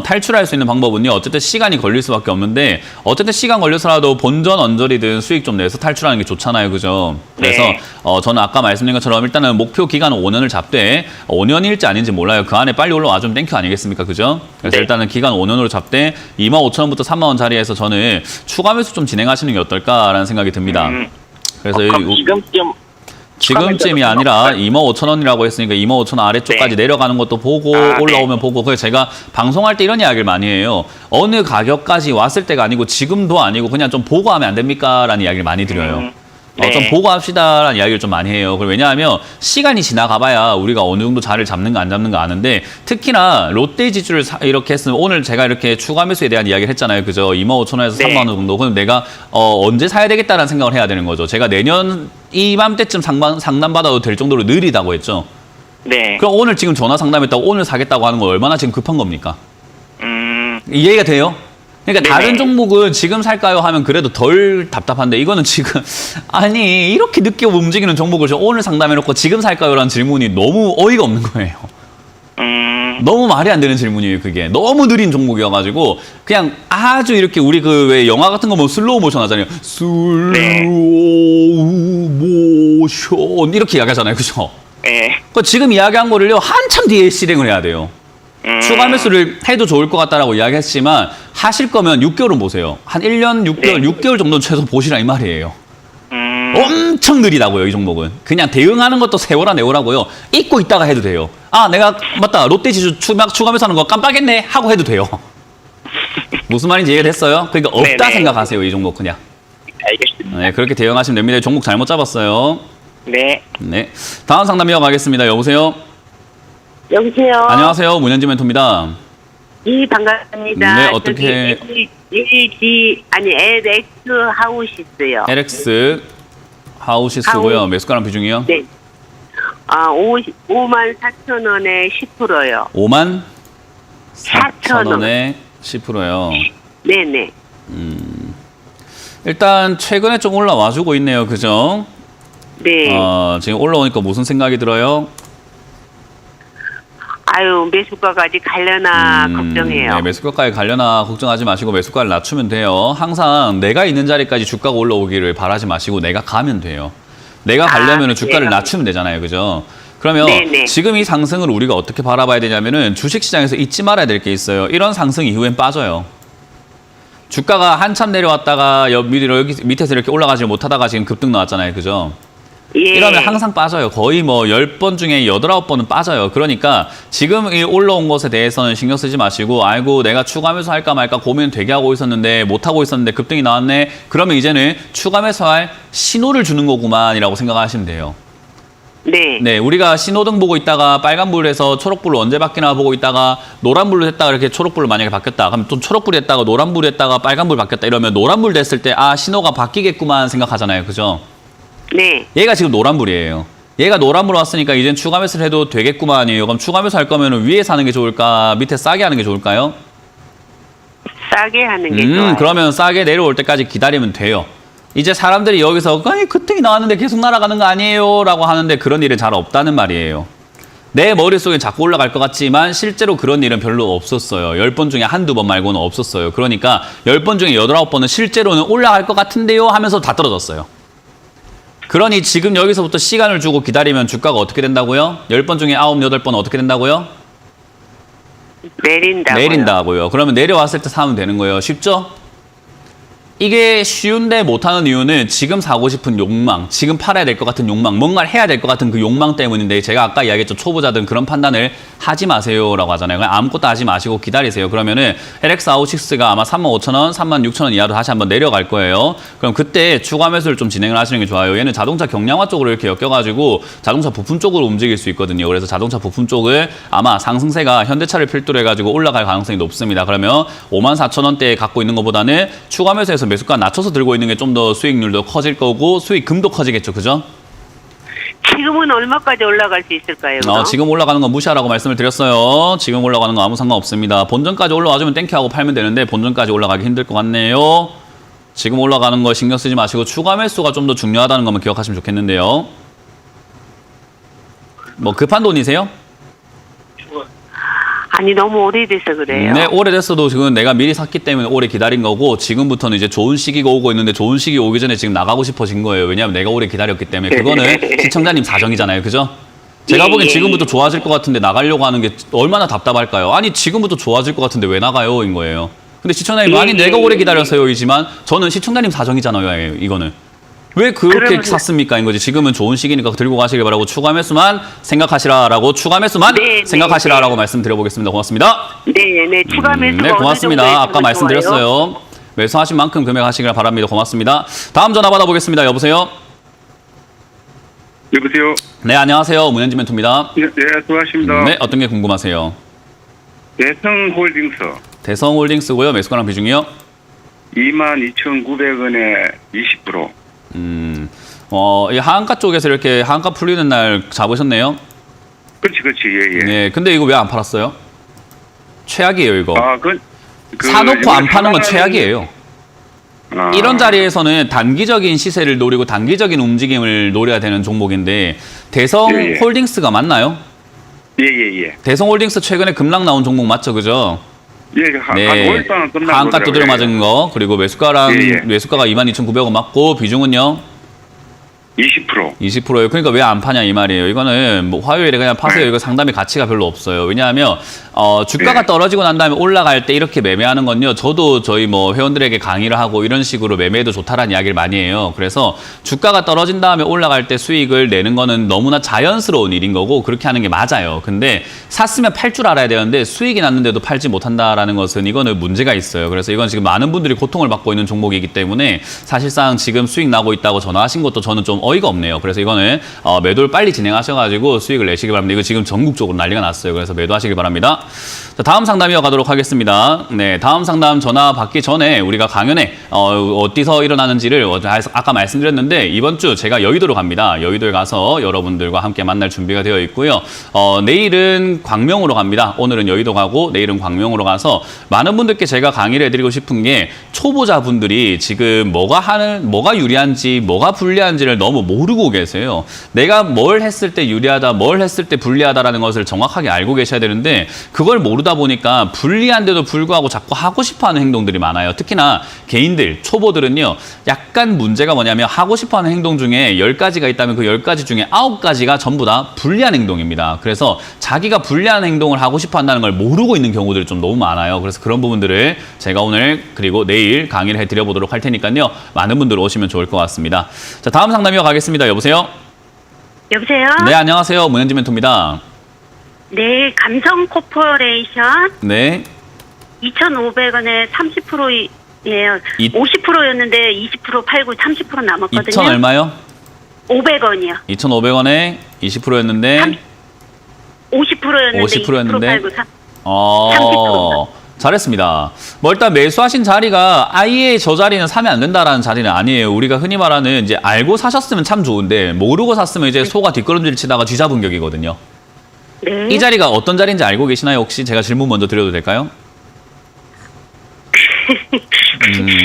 탈출할 수 있는 방법은요. 어쨌든 시간이 걸릴 수밖에 없는데 어쨌든 시간 걸려서라도 본전 언저리든 수익 좀 내서 탈출하는 게 좋잖아요. 그죠? 그래서 네. 저는 아까 말씀드린 것처럼 일단은 목표 기간은 5년을 잡되 5년일지 아닌지 몰라요. 그 안에 빨리 올라와주면 땡큐 아니겠습니까? 그죠? 그래서 네. 일단은 기간 5년으로 잡되 25,000원부터 30,000원 자리에서 저는 추가 매수 좀 진행하시는 게 어떨까라는 생각이 듭니다. 그래서 그럼 지금쯤이 아니라 25,000원이라고 했으니까 25,000원 아래쪽까지 네. 내려가는 것도 보고 아, 올라오면 보고 그래서 제가 방송할 때 이런 이야기를 많이 해요. 어느 가격까지 왔을 때가 아니고 지금도 아니고 그냥 좀 보고 하면 안 됩니까? 라는 이야기를 많이 드려요. 네. 좀 보고 합시다라는 이야기를 좀 많이 해요. 왜냐하면 시간이 지나가봐야 우리가 어느 정도 자리를 잡는 거 안 잡는 거 아는데 특히나 롯데지주를 이렇게 했으면 오늘 제가 이렇게 추가 매수에 대한 이야기를 했잖아요. 그죠? 25,000원에서 네. 3만 원 정도. 그럼 내가 언제 사야 되겠다라는 생각을 해야 되는 거죠. 제가 내년 이맘때쯤 상담받아도 될 정도로 느리다고 했죠. 네, 그럼 오늘 지금 전화 상담했다고 오늘 사겠다고 하는 거 얼마나 지금 급한 겁니까? 이해가 돼요? 그러니까 네네. 다른 종목은 지금 살까요 하면 그래도 덜 답답한데 이거는 지금 아니 이렇게 늦게 움직이는 종목을 오늘 상담해놓고 지금 살까요라는 질문이 너무 어이가 없는 거예요. 너무 말이 안 되는 질문이에요, 그게. 너무 느린 종목이어가지고, 그냥 아주 이렇게 우리 그 왜 영화 같은 거 보면 슬로우 모션 하잖아요. 슬로우 모션. 이렇게 이야기하잖아요, 그죠? 네. 지금 이야기한 거를요, 한참 뒤에 실행을 해야 돼요. 추가 매수를 해도 좋을 것 같다라고 이야기했지만, 하실 거면 6개월은 보세요. 한 1년 6개월, 네. 6개월 정도는 최소 보시라 이 말이에요. 엄청 느리다고요, 이 종목은. 그냥 대응하는 것도 세워라 내오라고요. 잊고 있다가 해도 돼요. 아, 내가 맞다. 롯데지수 추가 매수하는 거 깜빡했네 하고 해도 돼요. 무슨 말인지 이해됐어요? 그러니까 없다 네네. 생각하세요, 이 종목 그냥. 알겠습니다. 네, 그렇게 대응하시면 됩니다. 종목 잘못 잡았어요. 네. 네, 다음 상담 이어가겠습니다. 여보세요? 여보세요. 안녕하세요, 문현지 멘토입니다. 예, 반갑습니다. 네, 어떻게- LX 하우시스요. LX 하우시스고요. 매수가랑 비중이요? 네. 54,000원에 10%요. 54,000원에 10%요. 네네. 일단 최근에 좀 올라와주고 있네요. 그죠? 네. 지금 올라오니까 무슨 생각이 들어요? 아유, 매수가까지 갈려나 걱정해요. 네, 매수가까지 가려나 걱정하지 마시고 매수가를 낮추면 돼요. 항상 내가 있는 자리까지 주가가 올라오기를 바라지 마시고 내가 가면 돼요. 내가 가려면 주가를 그래요? 낮추면 되잖아요. 그죠? 그러면 네네. 지금 이 상승을 우리가 어떻게 바라봐야 되냐면은 주식시장에서 잊지 말아야 될 게 있어요. 이런 상승 이후엔 빠져요. 주가가 한참 내려왔다가 여기 밑에서 이렇게 올라가지 못하다가 지금 급등 나왔잖아요. 그죠? 예. 이러면 항상 빠져요. 거의 뭐 10번 중에 8, 9번은 빠져요. 그러니까 지금 이 올라온 것에 대해서는 신경 쓰지 마시고 아이고 내가 추가 매수 할까 말까 고민 되게 하고 있었는데 못하고 있었는데 급등이 나왔네. 그러면 이제는 추가 매수할 신호를 주는 거구만이라고 생각하시면 돼요. 네. 네, 우리가 신호등 보고 있다가 빨간불에서 초록불로 언제 바뀌나 보고 있다가 노란불로 했다가 이렇게 초록불로 만약에 바뀌었다. 그럼 또 초록불이 했다가 노란불이 했다가 빨간불 바뀌었다. 이러면 노란불 됐을 때 아, 신호가 바뀌겠구만 생각하잖아요. 그죠? 네. 얘가 지금 노란불이에요. 얘가 노란불 왔으니까 이젠 추가 매수를 해도 되겠구만이에요. 그럼 추가 매수 할 거면 위에 사는 게 좋을까? 밑에 싸게 하는 게 좋을까요? 싸게 하는 게 좋아요. 그러면 싸게 내려올 때까지 기다리면 돼요. 이제 사람들이 여기서 아니 급등이 나왔는데 계속 날아가는 거 아니에요? 라고 하는데 그런 일은 잘 없다는 말이에요. 내 머릿속에 자꾸 올라갈 것 같지만 실제로 그런 일은 별로 없었어요. 10번 중에 한두 번 말고는 없었어요. 그러니까 10번 중에 8, 9번은 실제로는 올라갈 것 같은데요? 하면서 다 떨어졌어요. 그러니 지금 여기서부터 시간을 주고 기다리면 주가가 어떻게 된다고요? 10번 중에 9, 8번 어떻게 된다고요? 내린다고요. 내린다고요. 그러면 내려왔을 때 사면 되는 거예요. 쉽죠? 이게 쉬운데 못하는 이유는 지금 사고 싶은 욕망, 지금 팔아야 될 것 같은 욕망, 뭔가를 해야 될 것 같은 그 욕망 때문인데 제가 아까 이야기했죠. 초보자들은 그런 판단을 하지 마세요라고 하잖아요. 그냥 아무것도 하지 마시고 기다리세요. 그러면은 LX 아웃6가 아마 35,000원, 36,000원 이하로 다시 한번 내려갈 거예요. 그럼 그때 추가 매수를 좀 진행을 하시는 게 좋아요. 얘는 자동차 경량화 쪽으로 이렇게 엮여가지고 자동차 부품 쪽으로 움직일 수 있거든요. 그래서 자동차 부품 쪽을 아마 상승세가 현대차를 필두로 해가지고 올라갈 가능성이 높습니다. 그러면 54,000원대에 갖고 있는 것보다는 추가 매수해서 매수가 낮춰서 들고 있는 게 좀 더 수익률도 커질 거고 수익금도 커지겠죠. 그죠? 지금은 얼마까지 올라갈 수 있을까요? 그럼? 지금 올라가는 거 무시하라고 말씀을 드렸어요. 지금 올라가는 거 아무 상관없습니다. 본전까지 올라와주면 땡큐하고 팔면 되는데 본전까지 올라가기 힘들 것 같네요. 지금 올라가는 거 신경 쓰지 마시고 추가 매수가 좀 더 중요하다는 것만 기억하시면 좋겠는데요. 뭐 급한 돈이세요? 아니, 너무 오래돼서 그래요. 네, 오래됐어도 지금 내가 미리 샀기 때문에 오래 기다린 거고 지금부터는 이제 좋은 시기가 오고 있는데 좋은 시기 오기 전에 지금 나가고 싶어진 거예요. 왜냐하면 내가 오래 기다렸기 때문에 그거는 시청자님 사정이잖아요. 그죠? 제가 보기엔 지금부터 좋아질 것 같은데 나가려고 하는 게 얼마나 답답할까요? 아니 지금부터 좋아질 것 같은데 왜 나가요? 인 거예요. 근데 시청자님 아니 내가 오래 기다려서요이지만 저는 시청자님 사정이잖아요. 이거는. 왜 그렇게 그러면- 샀습니까? 인 거지. 지금은 좋은 시기니까 들고 가시길 바라고 추가 매수만 생각하시라라고 추가 매수만 네, 생각하시라라고 말씀드려보겠습니다. 고맙습니다. 네. 추가 매수가 네, 어느 고맙습니다. 정도에 아까 있으면 말씀드렸어요. 좋아요? 매수하신 만큼 금액하시길 바랍니다. 고맙습니다. 다음 전화 받아보겠습니다. 여보세요? 여보세요. 네, 안녕하세요. 문현지 멘토입니다. 네, 수고하십니다. 네, 어떤 게 궁금하세요? 대성홀딩스 대성홀딩스고요. 매수가랑 비중이요? 22,900원에 20%. 이 하한가 쪽에서 이렇게 하한가 풀리는 날 잡으셨네요. 그렇지, 예. 네, 근데 이거 왜 안 팔았어요? 최악이에요, 이거. 사놓고 안 파는 건 최악이에요. 이런 자리에서는 단기적인 시세를 노리고 단기적인 움직임을 노려야 되는 종목인데 대성 예. 홀딩스가 맞나요? 예. 대성홀딩스 최근에 급락 나온 종목 맞죠, 그죠? 예, 한 5일 동안 끝나고. 한가 두드려 맞은 거, 그리고 매수가랑 예. 매수가가 22,900원 맞고 비중은요? 20%. 20%예요. 그러니까 왜 안 파냐 이 말이에요. 이거는 뭐 화요일에 그냥 파세요. 네. 이거 상담의 가치가 별로 없어요. 왜냐하면 주가가 네. 떨어지고 난 다음에 올라갈 때 이렇게 매매하는 건요. 저도 저희 뭐 회원들에게 강의를 하고 이런 식으로 매매해도 좋다라는 이야기를 많이 해요. 그래서 주가가 떨어진 다음에 올라갈 때 수익을 내는 거는 너무나 자연스러운 일인 거고 그렇게 하는 게 맞아요. 근데 샀으면 팔 줄 알아야 되는데 수익이 났는데도 팔지 못한다라는 것은 이거는 문제가 있어요. 그래서 이건 지금 많은 분들이 고통을 받고 있는 종목이기 때문에 사실상 지금 수익 나고 있다고 전화하신 것도 저는 좀 어이가 없네요. 그래서 이거는 매도를 빨리 진행하셔가지고 수익을 내시기 바랍니다. 이거 지금 전국적으로 난리가 났어요. 그래서 매도하시기 바랍니다. 자, 다음 상담 이어가도록 하겠습니다. 네, 다음 상담 전화 받기 전에 우리가 강연에 어디서 일어나는지를 아까 말씀드렸는데 이번 주 제가 여의도로 갑니다. 여의도에 가서 여러분들과 함께 만날 준비가 되어 있고요. 내일은 광명으로 갑니다. 오늘은 여의도 가고 내일은 광명으로 가서 많은 분들께 제가 강의를 해드리고 싶은 게 초보자분들이 지금 뭐가 유리한지 뭐가 불리한지를 너무 모르고 계세요. 내가 뭘 했을 때 유리하다, 뭘 했을 때 불리하다라는 것을 정확하게 알고 계셔야 되는데 그걸 모르다 보니까 불리한데도 불구하고 자꾸 하고 싶어하는 행동들이 많아요. 특히나 개인들, 초보들은요. 약간 문제가 뭐냐면 하고 싶어하는 행동 중에 10가지가 있다면 그 10가지 중에 9가지가 전부 다 불리한 행동입니다. 그래서 자기가 불리한 행동을 하고 싶어 한다는 걸 모르고 있는 경우들이 좀 너무 많아요. 그래서 그런 부분들을 제가 오늘 그리고 내일 강의를 해드려 보도록 할 테니까요. 많은 분들 오시면 좋을 것 같습니다. 자, 다음 상담 이어가겠습니다. 여보세요? 여보세요? 네, 안녕하세요. 문현진 멘토입니다. 네, 감성 코퍼레이션 네. 2,500원에 30%예요. 이- 50%였는데 20% 팔고 30% 남았거든요. 2,000 얼마요? 500원이요. 2,500원에 20%였는데 50%였는데 50%였는데? 20% 팔고 30%. 잘했습니다. 뭐 일단 매수하신 자리가 아예 저 자리는 사면 안 된다라는 자리는 아니에요. 우리가 흔히 말하는 이제 알고 사셨으면 참 좋은데 모르고 샀으면 이제 소가 뒷걸음질 치다가 쥐잡은 격이거든요. 네. 이 자리가 어떤 자리인지 알고 계시나요? 혹시 제가 질문 먼저 드려도 될까요?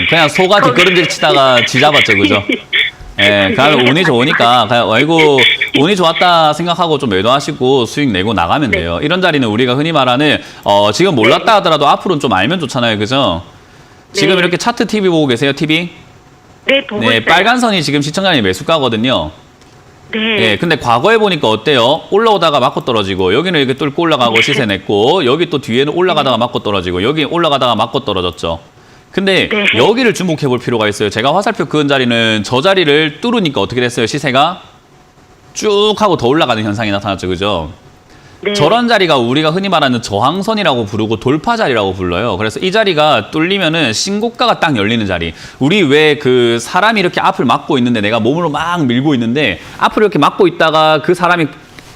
그냥 소가 뒷걸음질 치다가 쥐잡았죠, 그죠? 예, 그러면 운이 좋으니까 그냥 아이고 운이 좋았다 생각하고 좀 매도하시고 수익 내고 나가면 돼요. 이런 자리는 우리가 흔히 말하는 지금 몰랐다 하더라도 앞으로는 좀 알면 좋잖아요, 그죠? 지금 네. 이렇게 차트 TV 보고 계세요, TV? 네, 보고 네, 있어요. 빨간 선이 지금 시청자님 매수가거든요. 네. 예, 근데 과거에 보니까 어때요? 올라오다가 맞고 떨어지고 여기는 이렇게 뚫고 올라가고 시세 냈고 여기 또 뒤에는 올라가다가 맞고 떨어지고 여기 올라가다가 맞고 떨어졌죠. 근데 네. 여기를 주목해 볼 필요가 있어요. 제가 화살표 그은 자리는 저 자리를 뚫으니까 어떻게 됐어요? 시세가 쭉 하고 더 올라가는 현상이 나타났죠. 그죠? 네. 저런 자리가 우리가 흔히 말하는 저항선이라고 부르고 돌파 자리라고 불러요. 그래서 이 자리가 뚫리면은 신고가가 딱 열리는 자리. 우리 왜 그 사람이 이렇게 앞을 막고 있는데 내가 몸으로 막 밀고 있는데 앞을 이렇게 막고 있다가 그 사람이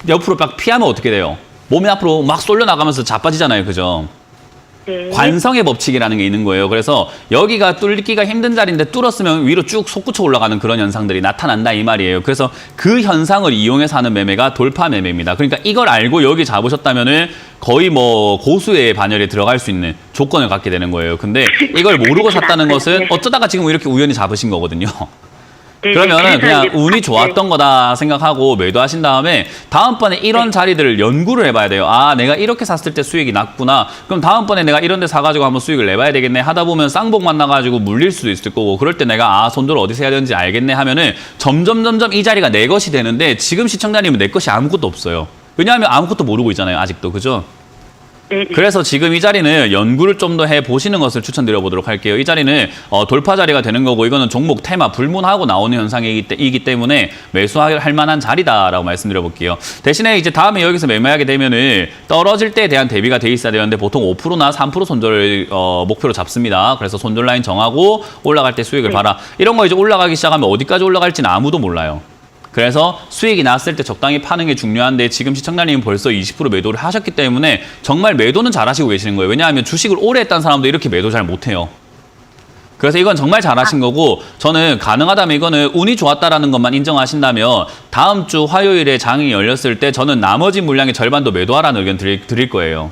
옆으로 막 피하면 어떻게 돼요? 몸이 앞으로 막 쏠려 나가면서 자빠지잖아요. 그죠? 네. 관성의 법칙이라는 게 있는 거예요. 그래서 여기가 뚫기가 힘든 자리인데 뚫었으면 위로 쭉 솟구쳐 올라가는 그런 현상들이 나타난다 이 말이에요. 그래서 그 현상을 이용해서 하는 매매가 돌파 매매입니다. 그러니까 이걸 알고 여기 잡으셨다면은 거의 뭐 고수의 반열에 들어갈 수 있는 조건을 갖게 되는 거예요. 근데 이걸 모르고 샀다는 것은 어쩌다가 지금 이렇게 우연히 잡으신 거거든요. 네, 그러면은 그래서 그냥 이제 운이 좋았던 거다 생각하고 매도하신 다음에 다음번에 이런 자리들을 연구를 해봐야 돼요. 아, 내가 이렇게 샀을 때 수익이 났구나. 그럼 다음번에 내가 이런 데 사가지고 한번 수익을 내봐야 되겠네. 하다 보면 쌍복 만나가지고 물릴 수도 있을 거고 그럴 때 내가 손절을 어디서 해야 되는지 알겠네 하면은 점점 이 자리가 내 것이 되는데 지금 시청자님은 내 것이 아무것도 없어요. 왜냐하면 아무것도 모르고 있잖아요. 아직도. 그죠? 네, 네. 그래서 지금 이 자리는 연구를 좀 더 해보시는 것을 추천드려 보도록 할게요. 이 자리는 돌파 자리가 되는 거고 이거는 종목 테마 불문하고 나오는 현상이기 때문에 매수할 만한 자리다라고 말씀드려 볼게요. 대신에 이제 다음에 여기서 매매하게 되면은 떨어질 때에 대한 대비가 돼 있어야 되는데 보통 5%나 3% 손절을 목표로 잡습니다. 그래서 손절 라인 정하고 올라갈 때 수익을 봐라. 이런 거 이제 올라가기 시작하면 어디까지 올라갈지는 아무도 몰라요. 그래서 수익이 났을 때 적당히 파는 게 중요한데 지금 시청자님은 벌써 20% 매도를 하셨기 때문에 정말 매도는 잘하시고 계시는 거예요. 왜냐하면 주식을 오래 했다는 사람도 이렇게 매도 잘 못해요. 그래서 이건 정말 잘하신 거고 저는 가능하다면 이거는 운이 좋았다라는 것만 인정하신다면 다음 주 화요일에 장이 열렸을 때 저는 나머지 물량의 절반도 매도하라는 의견 드릴 거예요.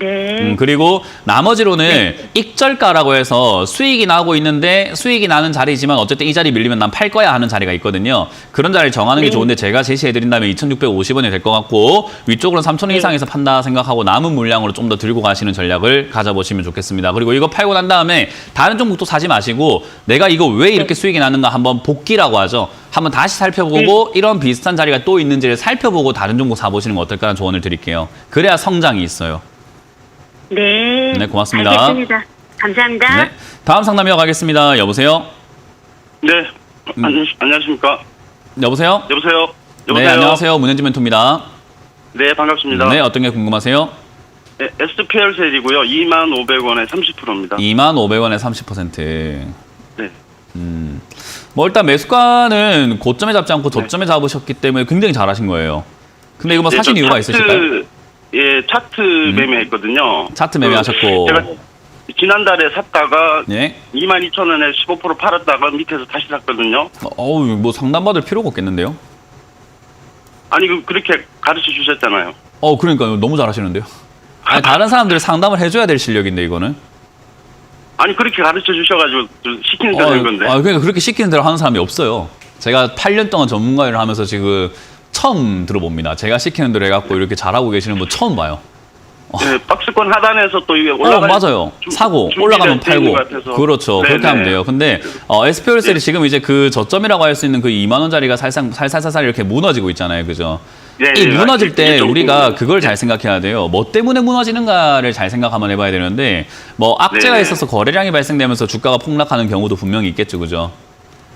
네. 그리고 나머지로는 익절가라고 해서 수익이 나고 있는데 수익이 나는 자리지만 어쨌든 이 자리 밀리면 난 팔 거야 하는 자리가 있거든요. 그런 자리를 정하는 게 좋은데 제가 제시해드린다면 2,650원이 될 것 같고 위쪽으로는 3,000원 이상에서 판다 생각하고 남은 물량으로 좀 더 들고 가시는 전략을 가져보시면 좋겠습니다. 그리고 이거 팔고 난 다음에 다른 종목도 사지 마시고 내가 이거 왜 이렇게 수익이 나는가 한번 복기라고 하죠. 한번 다시 살펴보고 이런 비슷한 자리가 또 있는지를 살펴보고 다른 종목 사보시는 거 어떨까라는 조언을 드릴게요. 그래야 성장이 있어요. 네. 네, 고맙습니다. 알겠습니다. 감사합니다. 네. 다음 상담 이어가겠습니다. 여보세요? 네. 안녕하십니까? 여보세요? 여보세요? 네, 안녕하세요. 문현진 멘토입니다. 네, 반갑습니다. 네, 어떤 게 궁금하세요? 네, SPL 셀이고요. 25,500원에 30%입니다. 25,500원에 30%. 네. 뭐 일단 매수가는 고점에 잡지 않고 저점에 잡으셨기 때문에 굉장히 잘하신 거예요. 근데 이거 뭐 사신 저 이유가 차트, 있으실까요? 예, 차트 매매했거든요. 차트 매매하셨고. 제가 지난달에 샀다가 예. 22,000원에 15% 팔았다가 밑에서 다시 샀거든요. 어우, 뭐 상담받을 필요가 없겠는데요? 아니, 그렇게 가르쳐 주셨잖아요. 그러니까요. 너무 잘하시는데요. 아니, 다른 사람들 상담을 해줘야 될 실력인데 이거는. 아니, 그렇게 가르쳐 주셔가지고 좀 시키는 대로 한 건데. 그러니까 그렇게 시키는 대로 하는 사람이 없어요. 제가 8년 동안 전문가 일을 하면서 지금 처음 들어봅니다. 제가 시키는 대로 해갖고 이렇게 잘하고 계시는 분 처음 봐요. 네, 박스권 하단에서 또 이게 올라가. 맞아요. 사고 올라가면 팔고. 그렇죠. 네네. 그렇게 하면 돼요. 근데 SPL셀이 지금 이제 그 저점이라고 할 수 있는 그 2만 원짜리가 살살살살 이렇게 무너지고 있잖아요. 그죠? 네, 이 무너질 때 이게 좀 우리가 그걸 잘 생각해야 돼요. 뭐 때문에 무너지는가를 잘 생각 한번 해봐야 되는데 뭐 악재가 네네. 있어서 거래량이 발생되면서 주가가 폭락하는 경우도 분명히 있겠죠. 그죠?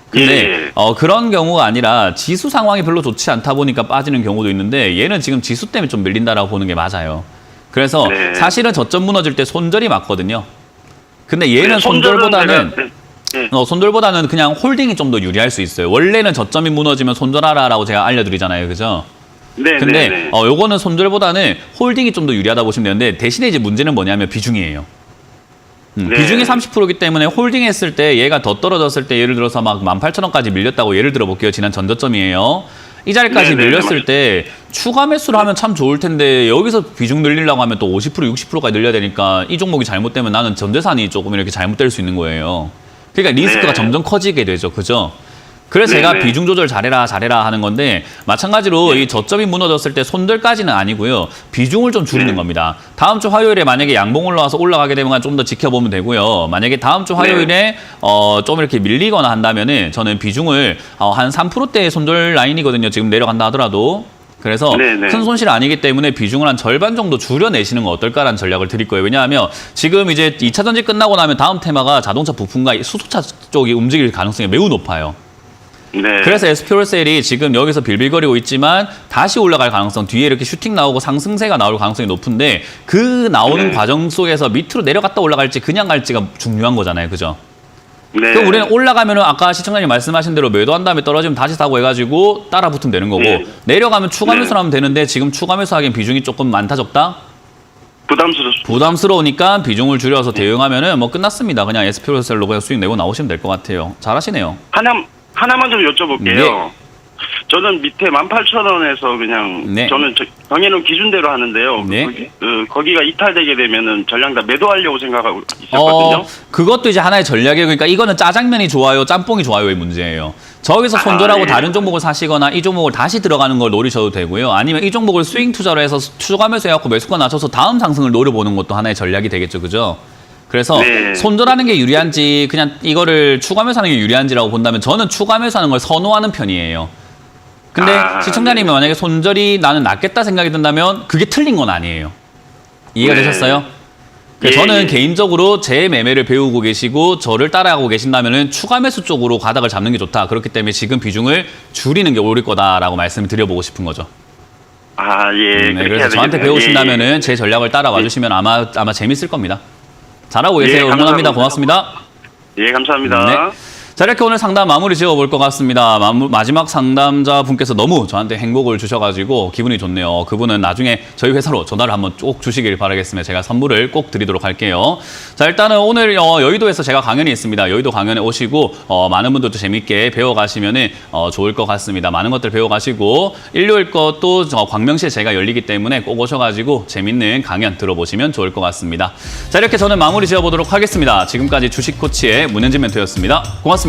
근데 예. 그런 경우가 아니라 지수 상황이 별로 좋지 않다 보니까 빠지는 경우도 있는데 얘는 지금 지수 때문에 좀 밀린다라고 보는 게 맞아요. 그래서 네. 사실은 저점 무너질 때 손절이 맞거든요. 근데 얘는 네, 손절보다는 네. 손절보다는 그냥 홀딩이 좀 더 유리할 수 있어요. 원래는 저점이 무너지면 손절하라라고 제가 알려드리잖아요. 그죠? 네, 근데 네, 네. 요거는 손절보다는 홀딩이 좀 더 유리하다 보시면 되는데 대신에 이제 문제는 뭐냐면 비중이에요. 네. 비중이 30%이기 때문에 홀딩 했을 때 얘가 더 떨어졌을 때 예를 들어서 막 18,000원까지 밀렸다고 예를 들어 볼게요. 지난 전저점이에요. 이 자리까지 네, 네, 밀렸을 때 추가 매수를 하면 참 좋을 텐데 여기서 비중 늘리려고 하면 또 50%, 60%까지 늘려야 되니까 이 종목이 잘못되면 나는 전 재산이 조금 이렇게 잘못될 수 있는 거예요. 그러니까 리스크가 네. 점점 커지게 되죠. 그죠? 그래서 제가 네네. 비중 조절 잘해라 하는 건데 마찬가지로 이 저점이 무너졌을 때 손절까지는 아니고요. 비중을 좀 줄이는 네. 겁니다. 다음 주 화요일에 만약에 양봉 올라와서 올라가게 되면 좀 더 지켜보면 되고요. 만약에 다음 주 화요일에 좀 이렇게 밀리거나 한다면은 저는 비중을 한 3%대의 손절 라인이거든요. 지금 내려간다 하더라도. 그래서 네네. 큰 손실 아니기 때문에 비중을 한 절반 정도 줄여내시는 건 어떨까라는 전략을 드릴 거예요. 왜냐하면 지금 이제 2차 전지 끝나고 나면 다음 테마가 자동차 부품과 수소차 쪽이 움직일 가능성이 매우 높아요. 네. 그래서 SPL셀이 지금 여기서 빌빌거리고 있지만 다시 올라갈 가능성, 뒤에 이렇게 슈팅 나오고 상승세가 나올 가능성이 높은데 그 나오는 네. 과정 속에서 밑으로 내려갔다 올라갈지 그냥 갈지가 중요한 거잖아요. 그죠? 네. 그럼 우리는 올라가면은 아까 시청자님 말씀하신 대로 매도한 다음에 떨어지면 다시 사고 해가지고 따라 붙으면 되는 거고 네. 내려가면 추가 네. 매수를 하면 되는데 지금 추가 매수하기엔 비중이 조금 많다 적다? 부담스럽습니다. 부담스러우니까 비중을 줄여서 대응하면은 뭐 끝났습니다. 그냥 SPL셀로 그냥 수익 내고 나오시면 될 것 같아요. 잘하시네요. 하나만 좀 여쭤볼게요. 네. 저는 밑에 18,000원에서 그냥 네. 저는 정해놓은 기준대로 하는데요. 네. 거기가 이탈되게 되면은 전량 다 매도하려고 생각하고 있었거든요. 그것도 이제 하나의 전략이에요. 그러니까 이거는 짜장면이 좋아요, 짬뽕이 좋아요의 문제예요. 저기서 손절하고 예. 다른 종목을 사시거나 이 종목을 다시 들어가는 걸 노리셔도 되고요. 아니면 이 종목을 스윙 투자로 해서 추가 매수해갖고 매수가 낮춰서 다음 상승을 노려보는 것도 하나의 전략이 되겠죠. 그죠? 그래서 네. 손절하는 게 유리한지 그냥 이거를 추가 매수하는 게 유리한지라고 본다면 저는 추가 매수하는 걸 선호하는 편이에요. 근데 시청자님이 만약에 손절이 나는 낫겠다 생각이 든다면 그게 틀린 건 아니에요. 이해가 네. 되셨어요? 예, 저는 예. 개인적으로 제 매매를 배우고 계시고 저를 따라가고 계신다면은 추가 매수 쪽으로 가닥을 잡는 게 좋다. 그렇기 때문에 지금 비중을 줄이는 게 옳을 거다라고 말씀을 드려보고 싶은 거죠. 예. 네, 그렇게 그래서 해야 저한테 되겠네요. 배우신다면은 제 전략을 따라와 주시면 아마 재밌을 겁니다. 잘하고 계세요. 예, 응원합니다. 감사합니다. 고맙습니다. 예, 감사합니다. 네. 자, 이렇게 오늘 상담 마무리 지어볼 것 같습니다. 마지막 상담자분께서 너무 저한테 행복을 주셔가지고 기분이 좋네요. 그분은 나중에 저희 회사로 전화를 한번 꼭 주시길 바라겠습니다. 제가 선물을 꼭 드리도록 할게요. 자, 일단은 오늘 여의도에서 제가 강연이 있습니다. 여의도 강연에 오시고 많은 분들도 재밌게 배워가시면 좋을 것 같습니다. 많은 것들 배워가시고 일요일 것도 광명시에 제가 열리기 때문에 꼭 오셔가지고 재밌는 강연 들어보시면 좋을 것 같습니다. 자, 이렇게 저는 마무리 지어보도록 하겠습니다. 지금까지 주식 코치의 문현진 멘토였습니다. 고맙습니다.